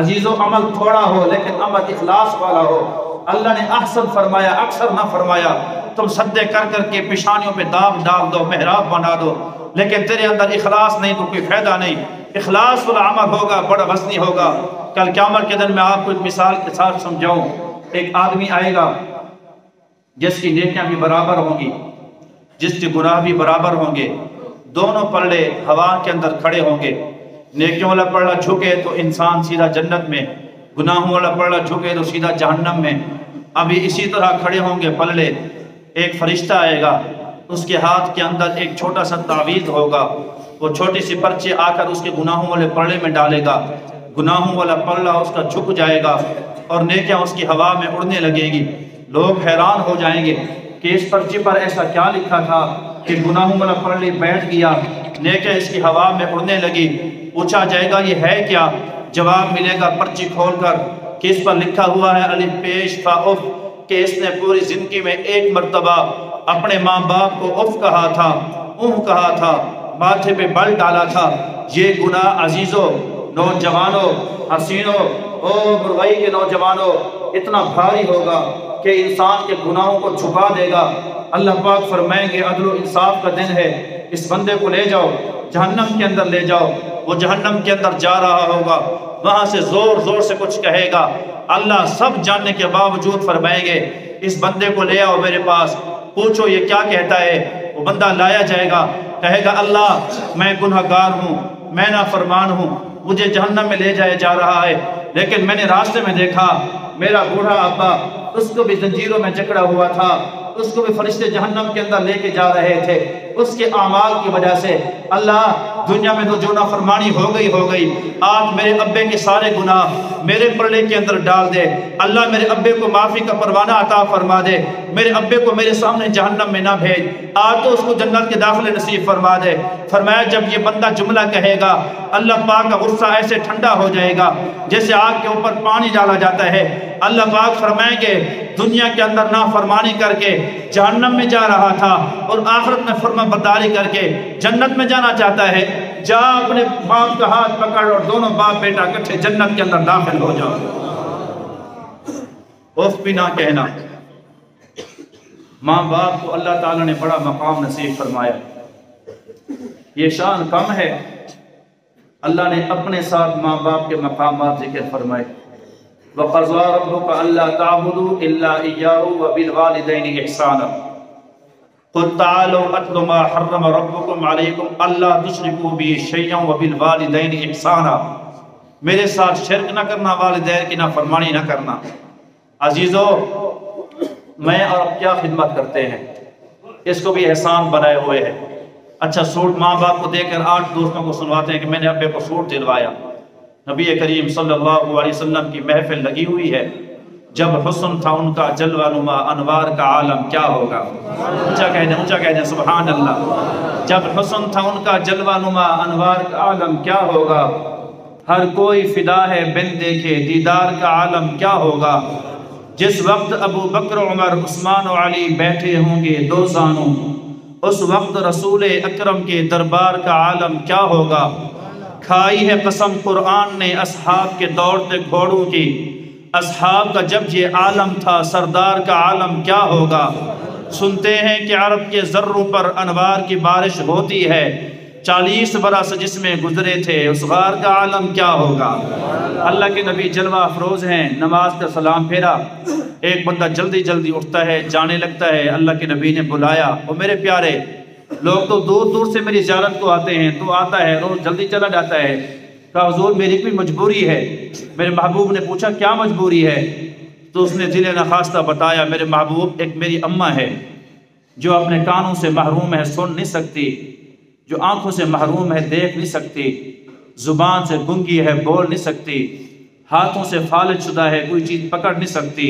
S2: عزیزو عمل تھوڑا ہو لیکن عمل اخلاص والا ہو۔ اللہ نے احسن فرمایا، اکثر نہ فرمایا۔ تم سدے کر کر کے پیشانیوں پہ داغ ڈال دو، محراب بنا دو، لیکن تیرے اندر اخلاص نہیں تو کوئی فائدہ نہیں۔ اخلاص والا عمل ہوگا بڑا وزنی ہوگا۔ کل قیامت کے دن میں آپ کو ایک مثال کے ساتھ سمجھاؤں۔ ایک آدمی آئے گا جس کی نیکیاں بھی برابر ہوں گی، جس کے گناہ بھی برابر ہوں گے، دونوں پلڑے ہوا کے اندر کھڑے ہوں گے۔ نیکیوں والا پلڑا جھکے تو انسان سیدھا جنت میں، گناہوں والا پلڑا جھکے تو سیدھا جہنم میں۔ ابھی اسی طرح کھڑے ہوں گے پلڑے۔ ایک فرشتہ آئے گا، اس کے ہاتھ کے اندر ایک چھوٹا سا تعویذ ہوگا، وہ چھوٹی سی پرچی آ کر اس کے گناہوں والے پلڑے میں ڈالے گا، گناہوں والا پلڑا اس کا جھک جائے گا اور نیکیاں اس کی ہوا میں اڑنے لگے گی۔ لوگ حیران ہو جائیں گے کہ اس پرچی پر ایسا کیا لکھا تھا کہ گناہوں والا پلڑا بیٹھ گیا، نیکیاں اس کی ہوا میں اڑنے لگی۔ پوچھا جائے گا یہ ہے کیا؟ جواب ملے گا پرچی کھول کر کہ اس پر لکھا ہوا ہے الف پیش فا اف، کہ اس نے پوری زندگی میں ایک مرتبہ اپنے ماں باپ کو اف کہا تھا، کہا تھا، ماتھے پہ بل ڈالا تھا۔ یہ گناہ عزیزوں، نوجوانوں، حسینوں، مرغائی کے نوجوانوں اتنا بھاری ہوگا کہ انسان کے گناہوں کو چھپا دے گا۔ اللہ پاک فرمائیں گے عدل و انصاف کا دن ہے، اس بندے کو لے جاؤ جہنم کے اندر لے جاؤ۔ وہ جہنم کے اندر جا رہا ہوگا، وہاں سے زور زور سے کچھ کہے گا۔ اللہ سب جاننے کے باوجود فرمائیں گے اس بندے کو لے آؤ میرے پاس، پوچھو یہ کیا کہتا ہے۔ وہ بندہ لایا جائے گا، کہے گا اللہ میں گنہگار ہوں، میں نافرمان ہوں، مجھے جہنم میں لے جایا جا رہا ہے، لیکن میں نے راستے میں دیکھا میرا بوڑھا ابا، اس کو بھی زنجیروں میں جکڑا ہوا تھا، اس کو بھی فرشتے جہنم کے اندر لے کے جا رہے تھے، اس کے اعمال کی وجہ سے۔ اللہ دنیا میں تو جو نافرمانی ہو گئی، آج میرے ابے کے سارے گناہ میرے پلڑے کے اندر ڈال دے۔ اللہ میرے ابے کو معافی کا پروانہ عطا فرما دے، میرے ابے کو میرے سامنے جہنم میں نہ بھیج، آج تو اس کو جنت کے داخلے نصیب فرما دے۔ فرمایا جب یہ بندہ جملہ کہے گا اللہ پاک کا غصہ ایسے ٹھنڈا ہو جائے گا جیسے آگ کے اوپر پانی ڈالا جاتا ہے۔ اللہ پاک فرمائیں گے دنیا کے اندر نافرمانی کر کے جہنم میں جا رہا تھا اور آخرت میں فرما برداری کر کے جنت میں جانا چاہتا ہے، جا اپنے باپ کا ہاتھ پکڑ اور دونوں باپ بیٹا اکٹھے جنت کے اندر داخل ہو جاؤ۔ اف بھی نہ کہنا۔ ماں باپ کو اللہ تعالیٰ نے بڑا مقام نصیب فرمایا، یہ شان کم ہے۔ اللہ نے اپنے ساتھ ماں باپ کے مقامات ذکر فرمائے۔ وَقَضَىٰ رَبُّكَ أَلَّا تَعْبُدُوا إِلَّا إِيَّاهُ وَبِالْوَالِدَيْنِ إِحْسَانًا قُلْ تَعَالَوْا أَتْلُ مَا حَرَّمَ رَبُّكُمْ عَلَيْكُمْ أَلَّا تُشْرِكُوا بِهِ شَيْئًا وَبِالْوَالِدَيْنِ إِحْسَانًا، میرے ساتھ شرک نہ کرنا، والدین کی نافرمانی نہ کرنا۔ عزیزو میں اور اب کیا خدمت کرتے ہیں، اس کو بھی احسان بنائے ہوئے ہیں۔ اچھا سوٹ ماں باپ کو دے کر 8 دوستوں کو سنواتے ہیں کہ میں نے ابے کو سوٹ دلوایا۔ نبی کریم صلی اللہ علیہ وسلم کی محفل لگی ہوئی ہے، جب حسن تھا ان کا جلوہ نما انوار کا عالم کیا ہوگا۔ اونچا کہہ دیں سبحان اللہ۔ جب حسن تھا ان کا جلوہ نما انوار کا عالم کیا ہوگا، ہر کوئی فدا ہے بن دیکھے دیدار کا عالم کیا ہوگا۔ جس وقت ابو بکر عمر عثمان و علی بیٹھے ہوں گے دو زانوں، اس وقت رسول اکرم کے دربار کا عالم کیا ہوگا؟ کھائی ہے قسم قرآن نے اصحاب کے دوڑتے گھوڑوں کی، اصحاب کا جب یہ عالم تھا سردار کا عالم کیا ہوگا؟ سنتے ہیں کہ عرب کے ذروں پر انوار کی بارش ہوتی ہے، 40 برس جس میں گزرے تھے اس غار کا عالم کیا ہوگا؟ اللہ کے نبی جلوہ افروز ہیں، نماز کا سلام پھیرا، ایک بندہ جلدی جلدی اٹھتا ہے جانے لگتا ہے، اللہ کے نبی نے بلایا، وہ میرے پیارے لوگ تو دور دور سے میری زیارت کو آتے ہیں، تو آتا ہے روز جلدی چلا جاتا ہے، کہا حضور میری کوئی مجبوری ہے؟ میرے محبوب نے پوچھا کیا مجبوری ہے؟ تو اس نے دل نخواستہ بتایا، میرے محبوب ایک میری اماں ہے جو اپنے کانوں سے محروم ہے، سن نہیں سکتی، جو آنکھوں سے محروم ہے، دیکھ نہیں سکتی، زبان سے گنگی ہے، بول نہیں سکتی، ہاتھوں سے فالج شدہ ہے، کوئی چیز پکڑ نہیں سکتی،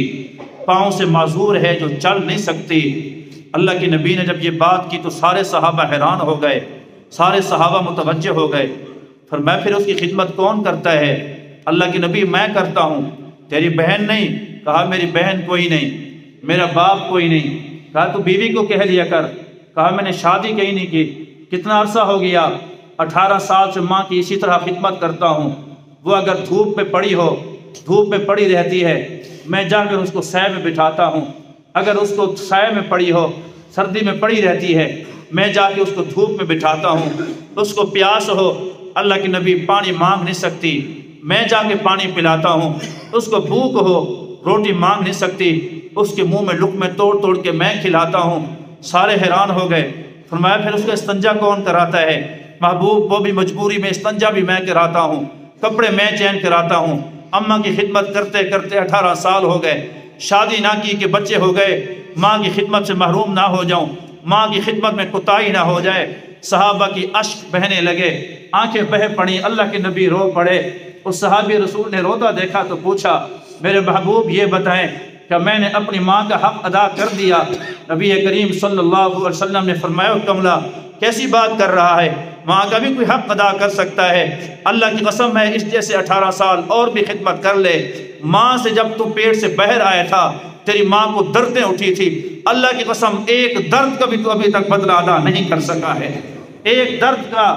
S2: پاؤں سے معذور ہے جو چل نہیں سکتی۔ اللہ کے نبی نے جب یہ بات کی تو سارے صحابہ حیران ہو گئے، سارے صحابہ متوجہ ہو گئے، فرمایا پھر اس کی خدمت کون کرتا ہے؟ اللہ کے نبی میں کرتا ہوں، تیری بہن نہیں؟ کہا میری بہن کوئی نہیں، میرا باپ کوئی نہیں۔ کہا تو بیوی کو کہہ لیا کر، کہا میں نے شادی کہیں نہیں کی، کتنا عرصہ ہو گیا؟ 18 سال سے ماں کی اسی طرح خدمت کرتا ہوں، وہ اگر دھوپ پہ پڑی ہو، دھوپ میں پڑی رہتی ہے، میں جا کر اس کو سائے میں بٹھاتا ہوں، اگر اس کو سائے میں پڑی ہو، سردی میں پڑی رہتی ہے، میں جا کے اس کو دھوپ میں بٹھاتا ہوں، اس کو پیاس ہو، اللہ کے نبی پانی مانگ نہیں سکتی، میں جا کے پانی پلاتا ہوں، اس کو بھوک ہو، روٹی مانگ نہیں سکتی، اس کے منہ میں لقمے توڑ توڑ کے میں کھلاتا ہوں۔ سارے حیران ہو گئے، فرمایا پھر اس کا استنجا کون کراتا ہے؟ محبوب وہ بھی مجبوری میں، استنجا بھی میں کراتا ہوں، کپڑے میں چین کراتا ہوں۔ اماں کی خدمت کرتے کرتے 18 سال ہو گئے، شادی نہ کی کہ بچے ہو گئے، ماں کی خدمت سے محروم نہ ہو جاؤں، ماں کی خدمت میں کوتاہی نہ ہو جائے۔ صحابہ کی اشک بہنے لگے، آنکھیں بہہ پڑیں، اللہ کے نبی رو پڑے۔ اس صحابی رسول نے روتا دیکھا تو پوچھا میرے محبوب یہ بتائیں کہ میں نے اپنی ماں کا حق ادا کر دیا؟ نبی کریم صلی اللہ علیہ وسلم نے فرمایا کملا کیسی بات کر رہا ہے، ماں کا بھی کوئی حق ادا کر سکتا ہے؟ اللہ کی قسم ہے اس جیسے 18 سال اور بھی خدمت کر لے، ماں سے جب تو پیٹ سے باہر آیا تھا تیری ماں کو دردیں اٹھی تھی، اللہ کی قسم ایک درد کا بھی تو ابھی تک بدلہ ادا نہیں کر سکا ہے، ایک درد کا۔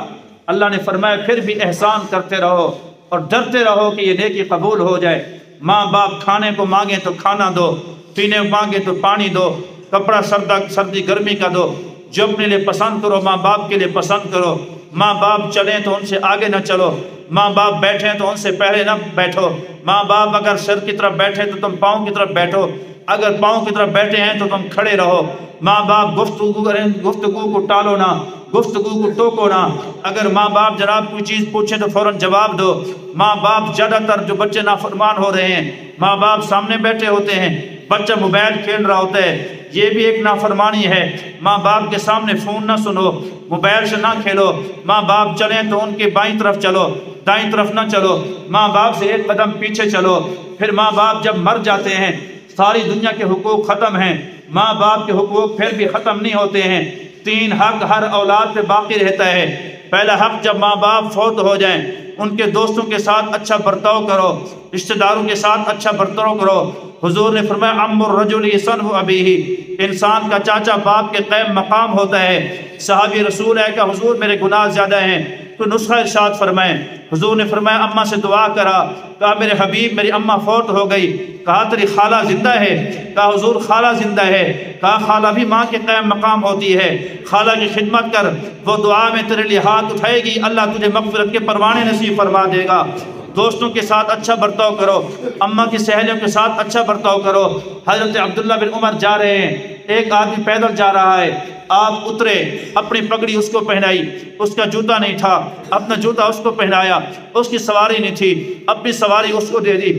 S2: اللہ نے فرمایا پھر بھی احسان کرتے رہو اور ڈرتے رہو کہ یہ نیکی قبول ہو جائے۔ ماں باپ کھانے کو مانگے تو کھانا دو، پینے کو مانگے تو پانی دو، کپڑا سردی گرمی کا دو، جو اپنے لیے پسند کرو ماں باپ کے لیے پسند کرو۔ ماں باپ چلیں تو ان سے آگے نہ چلو، ماں باپ بیٹھیں تو ان سے پہلے نہ بیٹھو، ماں باپ اگر سر کی طرف بیٹھے تو تم پاؤں کی طرف بیٹھو، اگر پاؤں کی طرف بیٹھے ہیں تو تم کھڑے رہو۔ ماں باپ گفتگو کریں، گفتگو کو ٹالو نہ، گفتگو کو ٹوکو نہ، اگر ماں باپ جناب کوئی چیز پوچھیں تو فوراً جواب دو۔ ماں باپ زیادہ تر جو بچے نافرمان ہو رہے ہیں، ماں باپ سامنے بیٹھے ہوتے ہیں، بچہ موبائل کھیل رہا ہوتا ہے، یہ بھی ایک نافرمانی ہے۔ ماں باپ کے سامنے فون نہ سنو، موبائل سے نہ کھیلو، ماں باپ چلیں تو ان کے بائیں طرف چلو، دائیں طرف نہ چلو، ماں باپ سے ایک قدم پیچھے چلو۔ پھر ماں باپ جب مر جاتے ہیں ساری دنیا کے حقوق ختم ہیں، ماں باپ کے حقوق پھر بھی ختم نہیں ہوتے ہیں۔ 3 حق ہر اولاد پہ باقی رہتا ہے۔ پہلا حق جب ماں باپ فوت ہو جائیں ان کے دوستوں کے ساتھ اچھا برتاؤ کرو، رشتہ داروں کے ساتھ اچھا برتاؤ کرو۔ حضور نے فرمایا عم الرجل صنع ابیہ، انسان کا چاچا باپ کے قائم مقام ہوتا ہے۔ صحابی رسول ہے کہ حضور میرے گناہ زیادہ ہیں، تو نسخہ ارشاد فرمائیں۔ حضور نے فرمایا اماں سے دعا کرا، کہا میرے حبیب میری اماں فوت ہو گئی، کہا تیری خالہ زندہ ہے؟ کہا حضور خالہ زندہ ہے۔ کہا خالہ بھی ماں کے قائم مقام ہوتی ہے، خالہ کی خدمت کر، وہ دعا میں تیرے لیے ہاتھ اٹھائے گی، اللہ تجھے مغفرت کے پروانے نصیب فرما دے گا۔ دوستوں کے ساتھ اچھا برتاؤ کرو، اماں کی سہیلیوں کے ساتھ اچھا برتاؤ کرو۔ حضرت عبداللہ بن عمر جا رہے ہیں، ایک آدمی پیدل جا رہا ہے، آپ اترے، اپنی پگڑی اس کو پہنائی، اس کا جوتا نہیں تھا، اپنا جوتا اس کو پہنایا، اس کی سواری نہیں تھی، اپنی سواری اس کو دے دی،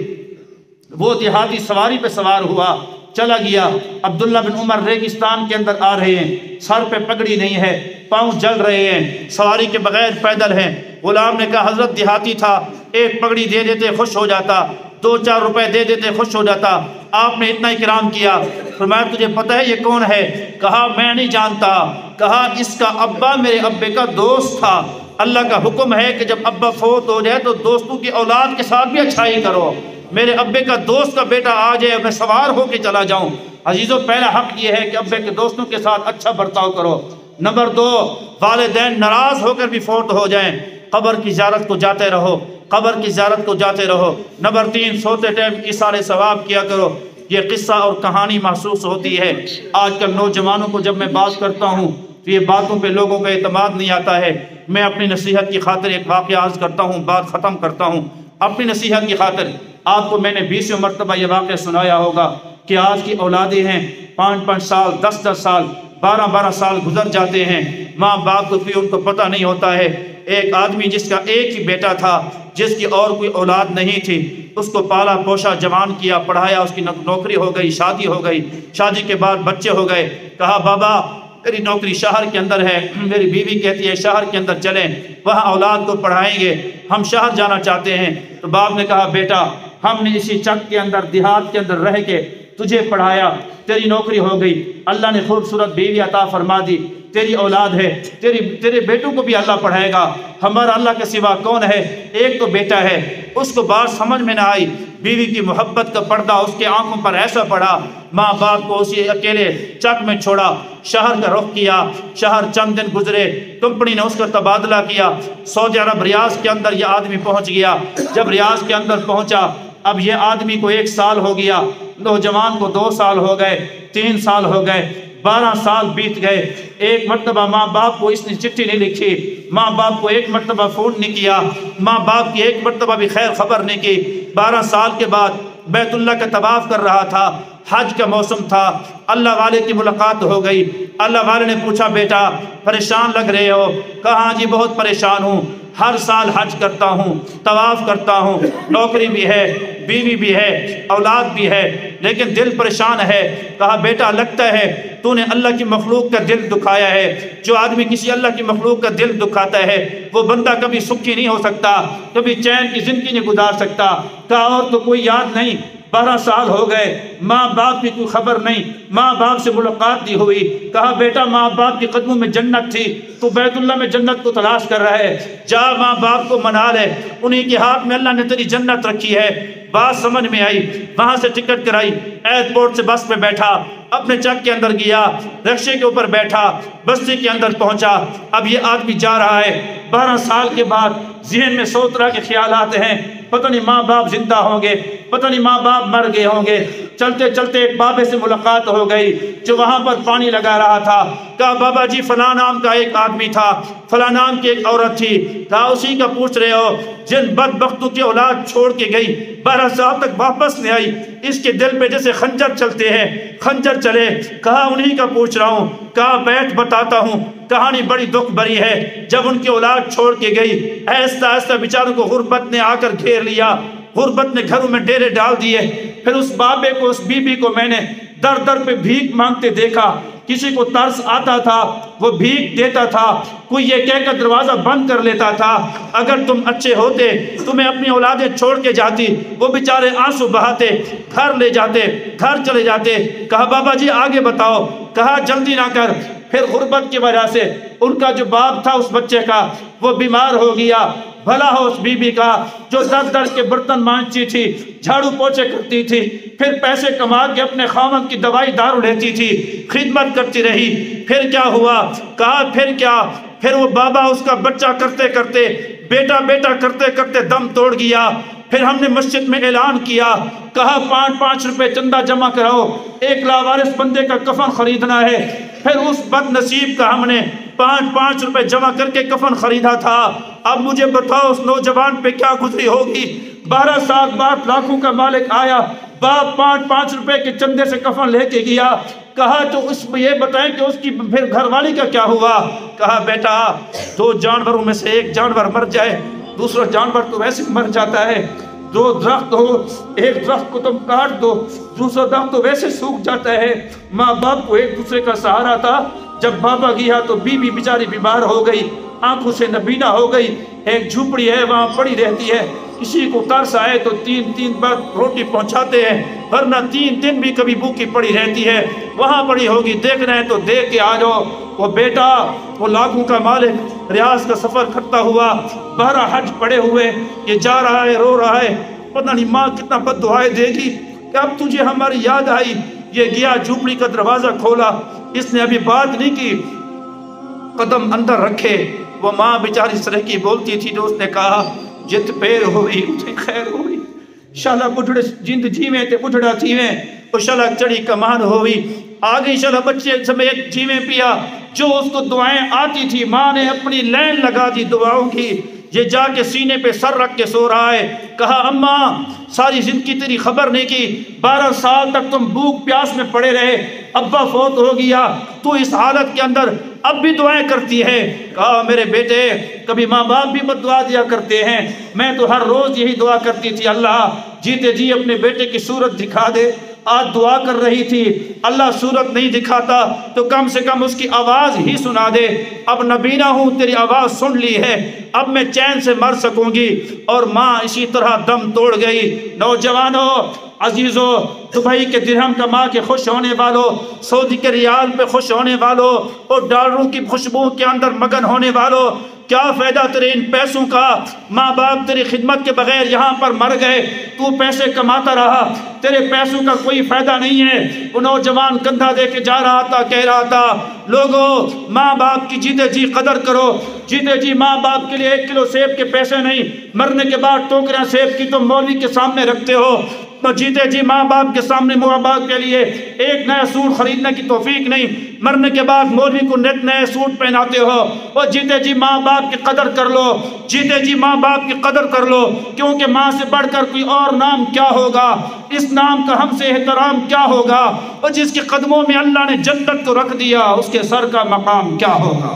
S2: وہ دیہاتی سواری پہ سوار ہوا، چلا گیا۔ عبداللہ بن عمر ریگستان کے اندر آ رہے ہیں، سر پہ پگڑی نہیں ہے، پاؤں جل رہے ہیں، سواری کے بغیر پیدل ہیں۔ غلام نے کہا حضرت دیہاتی تھا، ایک پگڑی دے دیتے خوش ہو جاتا، 2-4 روپے دے دیتے خوش ہو جاتا، آپ نے اتنا اکرام کیا۔ فرمایا تجھے پتہ ہے یہ کون ہے؟ کہا میں نہیں جانتا۔ کہا اس کا ابا میرے ابے کا دوست تھا۔ اللہ کا حکم ہے کہ جب ابا فوت ہو جائے تو دوستوں کی اولاد کے ساتھ بھی اچھائی کرو۔ میرے ابے کا دوست کا بیٹا آ جائے، میں سوار ہو کے چلا جاؤں۔ عزیزو پہلا حق یہ ہے کہ ابے کے دوستوں کے ساتھ اچھا برتاؤ کرو۔ نمبر 2، والدین ناراض ہو کر بھی فوت ہو جائیں، قبر کی زیارت کو جاتے رہو، قبر کی زیارت کو جاتے رہو۔ نمبر 3، سوتے ٹائم ایثار ثواب کیا کرو۔ یہ قصہ اور کہانی محسوس ہوتی ہے۔ آج کل نوجوانوں کو جب میں بات کرتا ہوں تو یہ باتوں پہ لوگوں کا اعتماد نہیں آتا ہے۔ میں اپنی نصیحت کی خاطر ایک واقعہ عرض کرتا ہوں، بات ختم کرتا ہوں۔ اپنی نصیحت کی خاطر آپ کو میں نے 20 مرتبہ یہ واقعہ سنایا ہوگا کہ آج کی اولادیں ہیں 5 سال، 10 سال، 12 سال گزر جاتے ہیں، ماں باپ کو بھی ان کو پتہ نہیں ہوتا ہے۔ ایک آدمی جس کا ایک ہی بیٹا تھا، جس کی اور کوئی اولاد نہیں تھی، اس کو پالا پوشا، جوان کیا، پڑھایا، اس کی نوکری ہو گئی، شادی ہو گئی، شادی کے بعد بچے ہو گئے۔ کہا بابا میری نوکری شہر کے اندر ہے، میری بیوی کہتی ہے شہر کے اندر چلیں، وہاں اولاد کو پڑھائیں گے، ہم شہر جانا چاہتے ہیں۔ تو باپ نے کہا بیٹا ہم نے اسی چک کے اندر، دیہات کے اندر رہ کے تجھے پڑھایا، تیری نوکری ہو گئی، اللہ نے خوبصورت بیوی عطا فرما دی، تیری اولاد ہے، تیرے بیٹوں کو بھی اللہ پڑھائے گا، ہمارا اللہ کے سوا کون ہے، ایک تو بیٹا ہے۔ اس کو بات سمجھ میں نہ آئی، بیوی کی محبت کا پردہ اس کے آنکھوں پر ایسا پڑا، ماں باپ کو اسی اکیلے چک میں چھوڑا، شہر کا رخ کیا۔ شہر چند دن گزرے، کمپنی نے اس کا تبادلہ کیا، سعودی عرب ریاض کے اندر یہ آدمی پہنچ گیا۔ جب ریاض کے اندر پہنچا، اب یہ آدمی کو 1 سال ہو گیا، نوجوان کو 2 سال ہو گئے، 3 سال ہو گئے، 12 سال بیت گئے۔ ایک مرتبہ ماں باپ کو اس نے چٹھی نہیں لکھی، ماں باپ کو ایک مرتبہ فون نہیں کیا، ماں باپ کی ایک مرتبہ بھی خیر خبر نہیں کی۔ 12 سال کے بعد بیت اللہ کا طواف کر رہا تھا، حج کا موسم تھا، اللہ والے کی ملاقات ہو گئی۔ اللہ والے نے پوچھا بیٹا پریشان لگ رہے ہو؟ کہا ہاں جی بہت پریشان ہوں، ہر سال حج کرتا ہوں، طواف کرتا ہوں، نوکری بھی ہے، بیوی بھی ہے، اولاد بھی ہے، لیکن دل پریشان ہے۔ کہا بیٹا لگتا ہے تو نے اللہ کی مخلوق کا دل دکھایا ہے۔ جو آدمی کسی اللہ کی مخلوق کا دل دکھاتا ہے وہ بندہ کبھی سکھی نہیں ہو سکتا، کبھی چین کی زندگی نہیں گزار سکتا۔ کہا اور تو کوئی یاد نہیں؟ 12 سال ہو گئے، ماں باپ کی کوئی خبر نہیں، ماں باپ سے ملاقات نہیں ہوئی۔ کہا بیٹا ماں باپ کے قدموں میں جنت تھی، تو بیت اللہ میں جنت کو تلاش کر رہا ہے، جا ماں باپ کو منا لے، انہی کے ہاتھ میں اللہ نے تیری جنت رکھی ہے۔ بات سمجھ میں آئی، وہاں سے ٹکٹ کرائی، ایئرپورٹ سے بس پہ بیٹھا، اپنے چک کے اندر گیا، رکشے کے اوپر بیٹھا، بستی کے اندر پہنچا۔ اب یہ آدمی جا رہا ہے، 12 سال کے بعد ذہن میں 100 طرح کے خیالات ہیں، پتہ نہیں ماں باپ زندہ ہوں گے، پتہ نہیں ماں باپ مر گئے ہوں گے۔ چلتے چلتے ایک بابے سے ملاقات ہو گئی جو وہاں پر پانی لگا رہا تھا۔ کہا بابا جی فلاں نام کا ایک آدمی تھا، فلاں نام کی ایک عورت تھی، کہا اسی کا پوچھ رہے ہو جن بدبختوں کی اولاد چھوڑ کے گئی، 12 سال تک واپس نہیں آئی، اس کے دل پہ جیسے خنجر چلتے ہیں، خنجر چلے۔ کہا انہی کا پوچھ رہا ہوں۔ کہا بیٹھ بتاتا ہوں، کہانی بڑی دکھ بھری ہے۔ جب ان کی اولاد چھوڑ کے گئی، ایسا ایسا بیچاروں کو غربت نے آ کر گھیر لیا، غربت نے گھروں میں ڈیرے ڈال دیے۔ پھر اس بابے کو، اس بی بی کو میں نے در در پہ بھیک مانگتے دیکھا، کسی کو ترس آتا تھا وہ بھیک دیتا تھا، کوئی یہ کہہ کر دروازہ بند کر لیتا تھا اگر تم اچھے ہوتے تمہیں اپنی اولادیں چھوڑ کے جاتی۔ وہ بیچارے آنسو بہاتے، گھر لے جاتے، گھر چلے جاتے۔ کہا بابا جی آگے بتاؤ۔ کہا جلدی نہ کر۔ پھر غربت کی وجہ سے ان کا جو باپ تھا اس بچے کا وہ بیمار ہو گیا۔ بھلا ہو اس بی بی کا جو در در کے برتن مانجتی تھی، جھاڑو پوچھے کرتی تھی، پھر پیسے کما کے اپنے خاوند کی دوائی دارو لیتی تھی، خدمت کرتی رہی۔ پھر کیا ہوا؟ کہا پھر کیا؟ پھر وہ بابا اس کا بچہ کرتے کرتے، بیٹا بیٹا کرتے کرتے دم توڑ گیا۔ پھر ہم نے مسجد میں اعلان کیا، کہا 5 روپے چندہ جمع کراؤ، ایک لاوارث بندے کا کفن خریدنا ہے۔ پھر اس بد نصیب کا ہم نے 5 روپے جمع کر کے کفن خریدا تھا۔ اب مجھے بتاؤ اس نوجوان پہ کیا گزری ہوگی؟ 12 سال بعد لاکھوں کا مالک آیا، باپ 5 روپے کے چندے سے کفن لے کے گیا۔ کہا تو اس میں یہ بتائیں کہ اس کی پھر گھر والی کا کیا ہوا؟ کہا بیٹا 2 جانوروں میں سے ایک جانور مر جائے، دوسرا جانور تو ویسے مر جاتا ہے۔ 2 درخت ہو، ایک درخت کو تم کاٹ دو، دوسرا درخت تو ویسے سوکھ جاتا ہے۔ ماں باپ کو ایک دوسرے کا سہارا تھا۔ جب بابا گیا تو بی بی بیچاری بیمار ہو گئی، آنکھوں سے نبینا ہو گئی، ایک جھوپڑی ہے وہاں پڑی رہتی ہے۔ کسی کو ترس آئے تو 3 بار روٹی پہنچاتے ہیں، ورنہ 3 دن بھی کبھی بھوکی پڑی رہتی ہے۔ وہاں پڑی ہوگی، دیکھ رہے ہیں تو دیکھ کے آ جاؤ۔ وہ بیٹا، وہ لاکھوں کا مالک ریاض کا سفر کرتا ہوا، 12 حج پڑے ہوئے، یہ جا رہا ہے، رو رہا ہے، پتہ نہیں ماں کتنا بد دعائیں دے گی کہ اب تجھے ہماری یاد آئی۔ یہ گیا جھوپڑی کا دروازہ کھولا، اس نے ابھی بات نہیں کی، قدم اندر رکھے. وہ ماں بیچاری اس طرح کی بولتی تھی جو اس نے کہا جت پیر ہوئی اتنی خیر ہوئی. شالا بڑھڑے جند جیویں تے بڑھڑا تھیویں وہ شالا چڑی کمان ہوئی. آگے شالا بچے سمیت جیویں پیا جو اس کو دعائیں آتی تھی. ماں نے اپنی لین لگا دی دعاؤں کی. یہ جا کے سینے پہ سر رکھ کے سو رہا ہے. کہا اماں ساری زندگی تیری خبر نہیں کی, 12 سال تک تم بھوک پیاس میں پڑے رہے, ابا فوت ہو گیا, تو اس حالت کے اندر اب بھی دعائیں کرتی ہے. کہا میرے بیٹے کبھی ماں باپ بھی بد دعا دیا کرتے ہیں, میں تو ہر روز یہی دعا کرتی تھی اللہ جیتے جی اپنے بیٹے کی صورت دکھا دے. آج دعا کر رہی تھی اللہ صورت نہیں دکھاتا تو کم سے کم اس کی آواز ہی سنا دے. اب نبینا ہوں تیری آواز سن لی ہے, اب میں چین سے مر سکوں گی. اور ماں اسی طرح دم توڑ گئی. نوجوانوں عزیزوں, دبئی کے درہم کما کے خوش ہونے والوں, سعودی کے ریال پہ خوش ہونے والوں اور ڈالروں کی خوشبو کے اندر مگن ہونے والوں, کیا فائدہ تیرے ان پیسوں کا؟ ماں باپ تیری خدمت کے بغیر یہاں پر مر گئے, تو پیسے کماتا رہا, تیرے پیسوں کا کوئی فائدہ نہیں ہے. وہ نوجوان کندھا دے کے جا رہا تھا, کہہ رہا تھا لوگوں ماں باپ کی جیتے جی قدر کرو. جیتے جی ماں باپ کے لیے 1 کلو سیب کے پیسے نہیں, مرنے کے بعد ٹوکریاں سیب کی تم مولوی کے سامنے رکھتے ہو. تو جیتے جی ماں باپ کے سامنے ماں باپ کے لیے ایک نیا سوٹ خریدنے کی توفیق نہیں, مرنے کے بعد مولوی کو نئے سوٹ پہناتے ہو. اور جیتے جی ماں باپ کی قدر کر لو, جیتے جی ماں باپ کی قدر کر لو, کیونکہ ماں سے بڑھ کر کوئی اور نام کیا ہوگا, اس نام کا ہم سے احترام کیا ہوگا, اور جس کے قدموں میں اللہ نے جنت کو رکھ دیا اس کے سر کا مقام کیا ہوگا.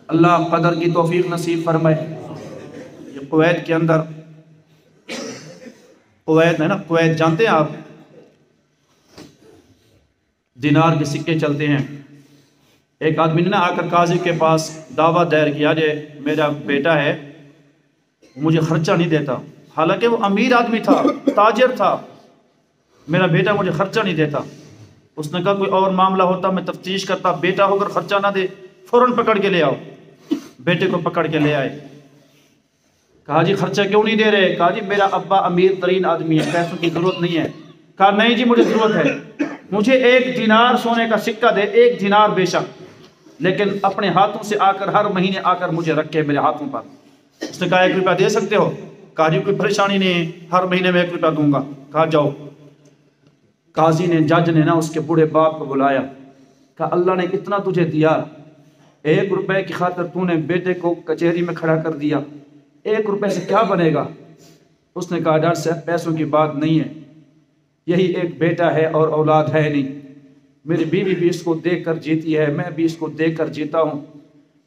S2: اللہ قدر کی توفیق نصیب فرمائے. یہ کویت کے اندر, کویت ہے نا, کویت جانتے ہیں آپ, دینار کے سکے چلتے ہیں. ایک آدمی نے نا آ کر قاضی کے پاس دعویٰ دائر کیا کہ میرا بیٹا ہے مجھے خرچہ نہیں دیتا, حالانکہ وہ امیر آدمی تھا, تاجر تھا, میرا بیٹا مجھے خرچہ نہیں دیتا. اس نے کہا کوئی اور معاملہ ہوتا میں تفتیش کرتا, بیٹا ہو کر خرچہ نہ دے فوراً پکڑ کے لے آؤ. بیٹے کو پکڑ کے لے آئے. کہا جی خرچہ کیوں نہیں دے رہے؟ کہا جی میرا ابا امیر ترین آدمی ہے, پیسوں کی ضرورت نہیں ہے. کہا نہیں جی مجھے ضرورت ہے, مجھے 1 دینار سونے کا سکہ دے, 1 دینار بے شک, لیکن اپنے ہاتھوں سے آ کر ہر مہینے آ کر مجھے رکھے میرے ہاتھوں پر. اس نے کہا 1 روپیہ دے سکتے ہو؟ کہا جی کوئی پریشانی نہیں ہے, ہر مہینے میں 1 روپیہ دوں گا. کہا جاؤ. قاضی نے, جج نے نا اس کے بوڑھے باپ کو بلایا. کہا اللہ نے اتنا تجھے دیا, 1 روپے کی خاطر تو نے بیٹے کو کچہری میں کھڑا کر دیا, 1 روپے سے کیا بنے گا؟ اس نے کہا ڈاکٹر صاحب پیسوں کی بات نہیں ہے, یہی ایک بیٹا ہے اور اولاد ہے نہیں. میری بیوی بھی اس کو دیکھ کر جیتی ہے, میں بھی اس کو دیکھ کر جیتا ہوں.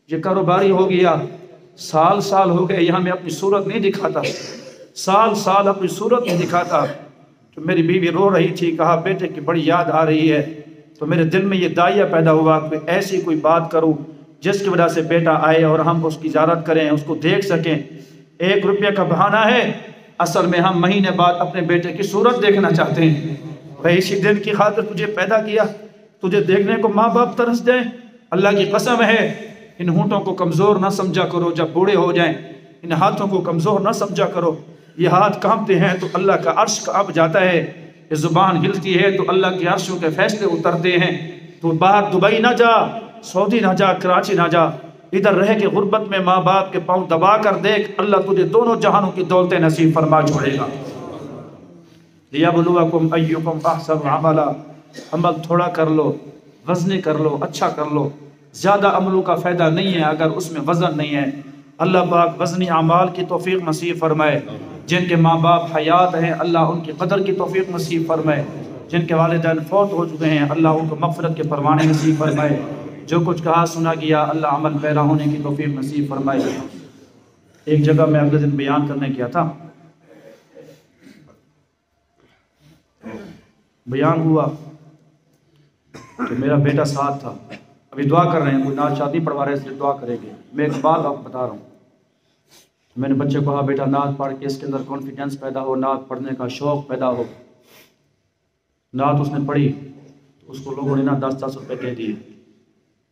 S2: یہ کاروباری ہو گیا, سال ہو گئے یہاں میں اپنی صورت نہیں دکھاتا, سال اپنی صورت نہیں دکھاتا. تو میری بیوی رو رہی تھی. کہا بیٹے کی بڑی یاد آ رہی ہے, تو میرے دل میں یہ داعیہ پیدا ہوا کہ ایسی کوئی بات کروں جس کی وجہ سے بیٹا آئے اور ہم اس کی زیارت کریں, اس کو دیکھ سکیں. 1 روپیہ کا بہانہ ہے, اصل میں ہم مہینے بعد اپنے بیٹے کی صورت دیکھنا چاہتے ہیں. بھائی اسی دن کی خاطر تجھے پیدا کیا, تجھے دیکھنے کو ماں باپ ترس جائیں. اللہ کی قسم ہے ان ہونٹوں کو کمزور نہ سمجھا کرو جب بوڑھے ہو جائیں, ان ہاتھوں کو کمزور نہ سمجھا کرو. یہ ہاتھ کانپتے ہیں تو اللہ کا عرش کانپ جاتا ہے, یہ زبان ہلتی ہے تو اللہ کے عرشوں کے فیصلے اترتے ہیں. تو باہر دبئی نہ جا, سعودی نہ جا, کراچی نہ جا, ادھر رہ کے غربت میں ماں باپ کے پاؤں دبا کر دیکھ, اللہ تجھے دونوں جہانوں کی دولتیں نصیب فرما چھوڑے گا. لِيَبْلُوَكُمْ أَيُّكُمْ أَحْسَنُ عَمَلًا, عمل تھوڑا کر لو, وزنی کر لو, اچھا کر لو. زیادہ عملوں کا فائدہ نہیں ہے اگر اس میں وزن نہیں ہے. اللہ پاک وزنی اعمال کی توفیق نصیب فرمائے. جن کے ماں باپ حیات ہیں اللہ ان کی قدر کی توفیق نصیب فرمائے. جن کے والدین فوت ہو چکے ہیں اللہ ان کو مغفرت کے پروانے نصیب فرمائے. جو کچھ کہا سنا گیا اللہ عمل پیرا ہونے کی توفیق نصیب فرمائے. ایک جگہ میں اگلے دن بیان کرنے گیا تھا, بیان ہوا کہ میرا بیٹا ساتھ تھا, ابھی دعا کر رہے ہیں, کوئی نعت شادی پڑھوا رہے ہیں اس لیے دعا کریں گے. میں ایک بات آپ کو بتا رہا ہوں, میں نے بچے کو کہا بیٹا نعت پڑھ کے اس کے اندر کانفیڈنس پیدا ہو, نعت پڑھنے کا شوق پیدا ہو. نعت اس نے پڑھی تو اس کو لوگوں نے نا 10-10 روپے کہہ دیے,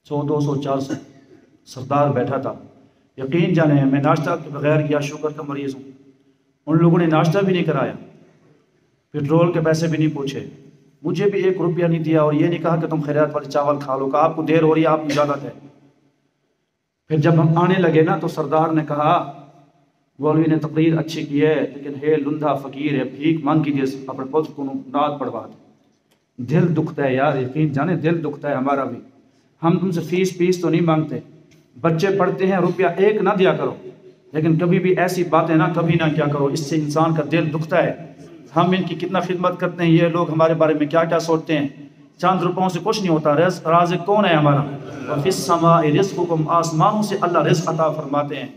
S2: 100, 200, 400. سردار بیٹھا تھا, یقین جانے میں ناشتہ کے بغیر گیا, شوگر کا مریض ہوں. ان لوگوں نے ناشتہ بھی نہیں کرایا, پیٹرول کے پیسے بھی نہیں پوچھے,
S3: مجھے بھی 1 روپیہ نہیں دیا اور یہ نہیں کہا کہ تم خیرات والے چاول کھا لو، کہا آپ کو دیر ہو رہی ہے، آپ کی اجازت ہے۔ پھر جب ہم آنے لگے نا تو سردار نے کہا مولوی نے تقریر اچھی کی ہے لیکن ہے لندھا فقیر ہے، بھیک مانگ کیجیے اپنے پوت کو نعت پڑھوا دے۔ دل دکھتا ہے یار، یقین جانے دل دکھتا ہے ہمارا بھی۔ ہم تم سے فیس تو نہیں مانگتے، بچے پڑھتے ہیں، روپیہ 1 نہ دیا کرو، لیکن کبھی بھی ایسی باتیں نہ کبھی نہ کیا کرو، اس سے انسان کا دل دکھتا ہے۔ ہم ان کی کتنا خدمت کرتے ہیں، یہ لوگ ہمارے بارے میں کیا کیا سوچتے ہیں۔ چند روپوں سے کچھ نہیں ہوتا، رازق کون ہے ہمارا؟ وَفِي السَّمَاءِ رِزْقُكُمْ، آسمانوں سے اللہ رزق عطا فرماتے ہیں۔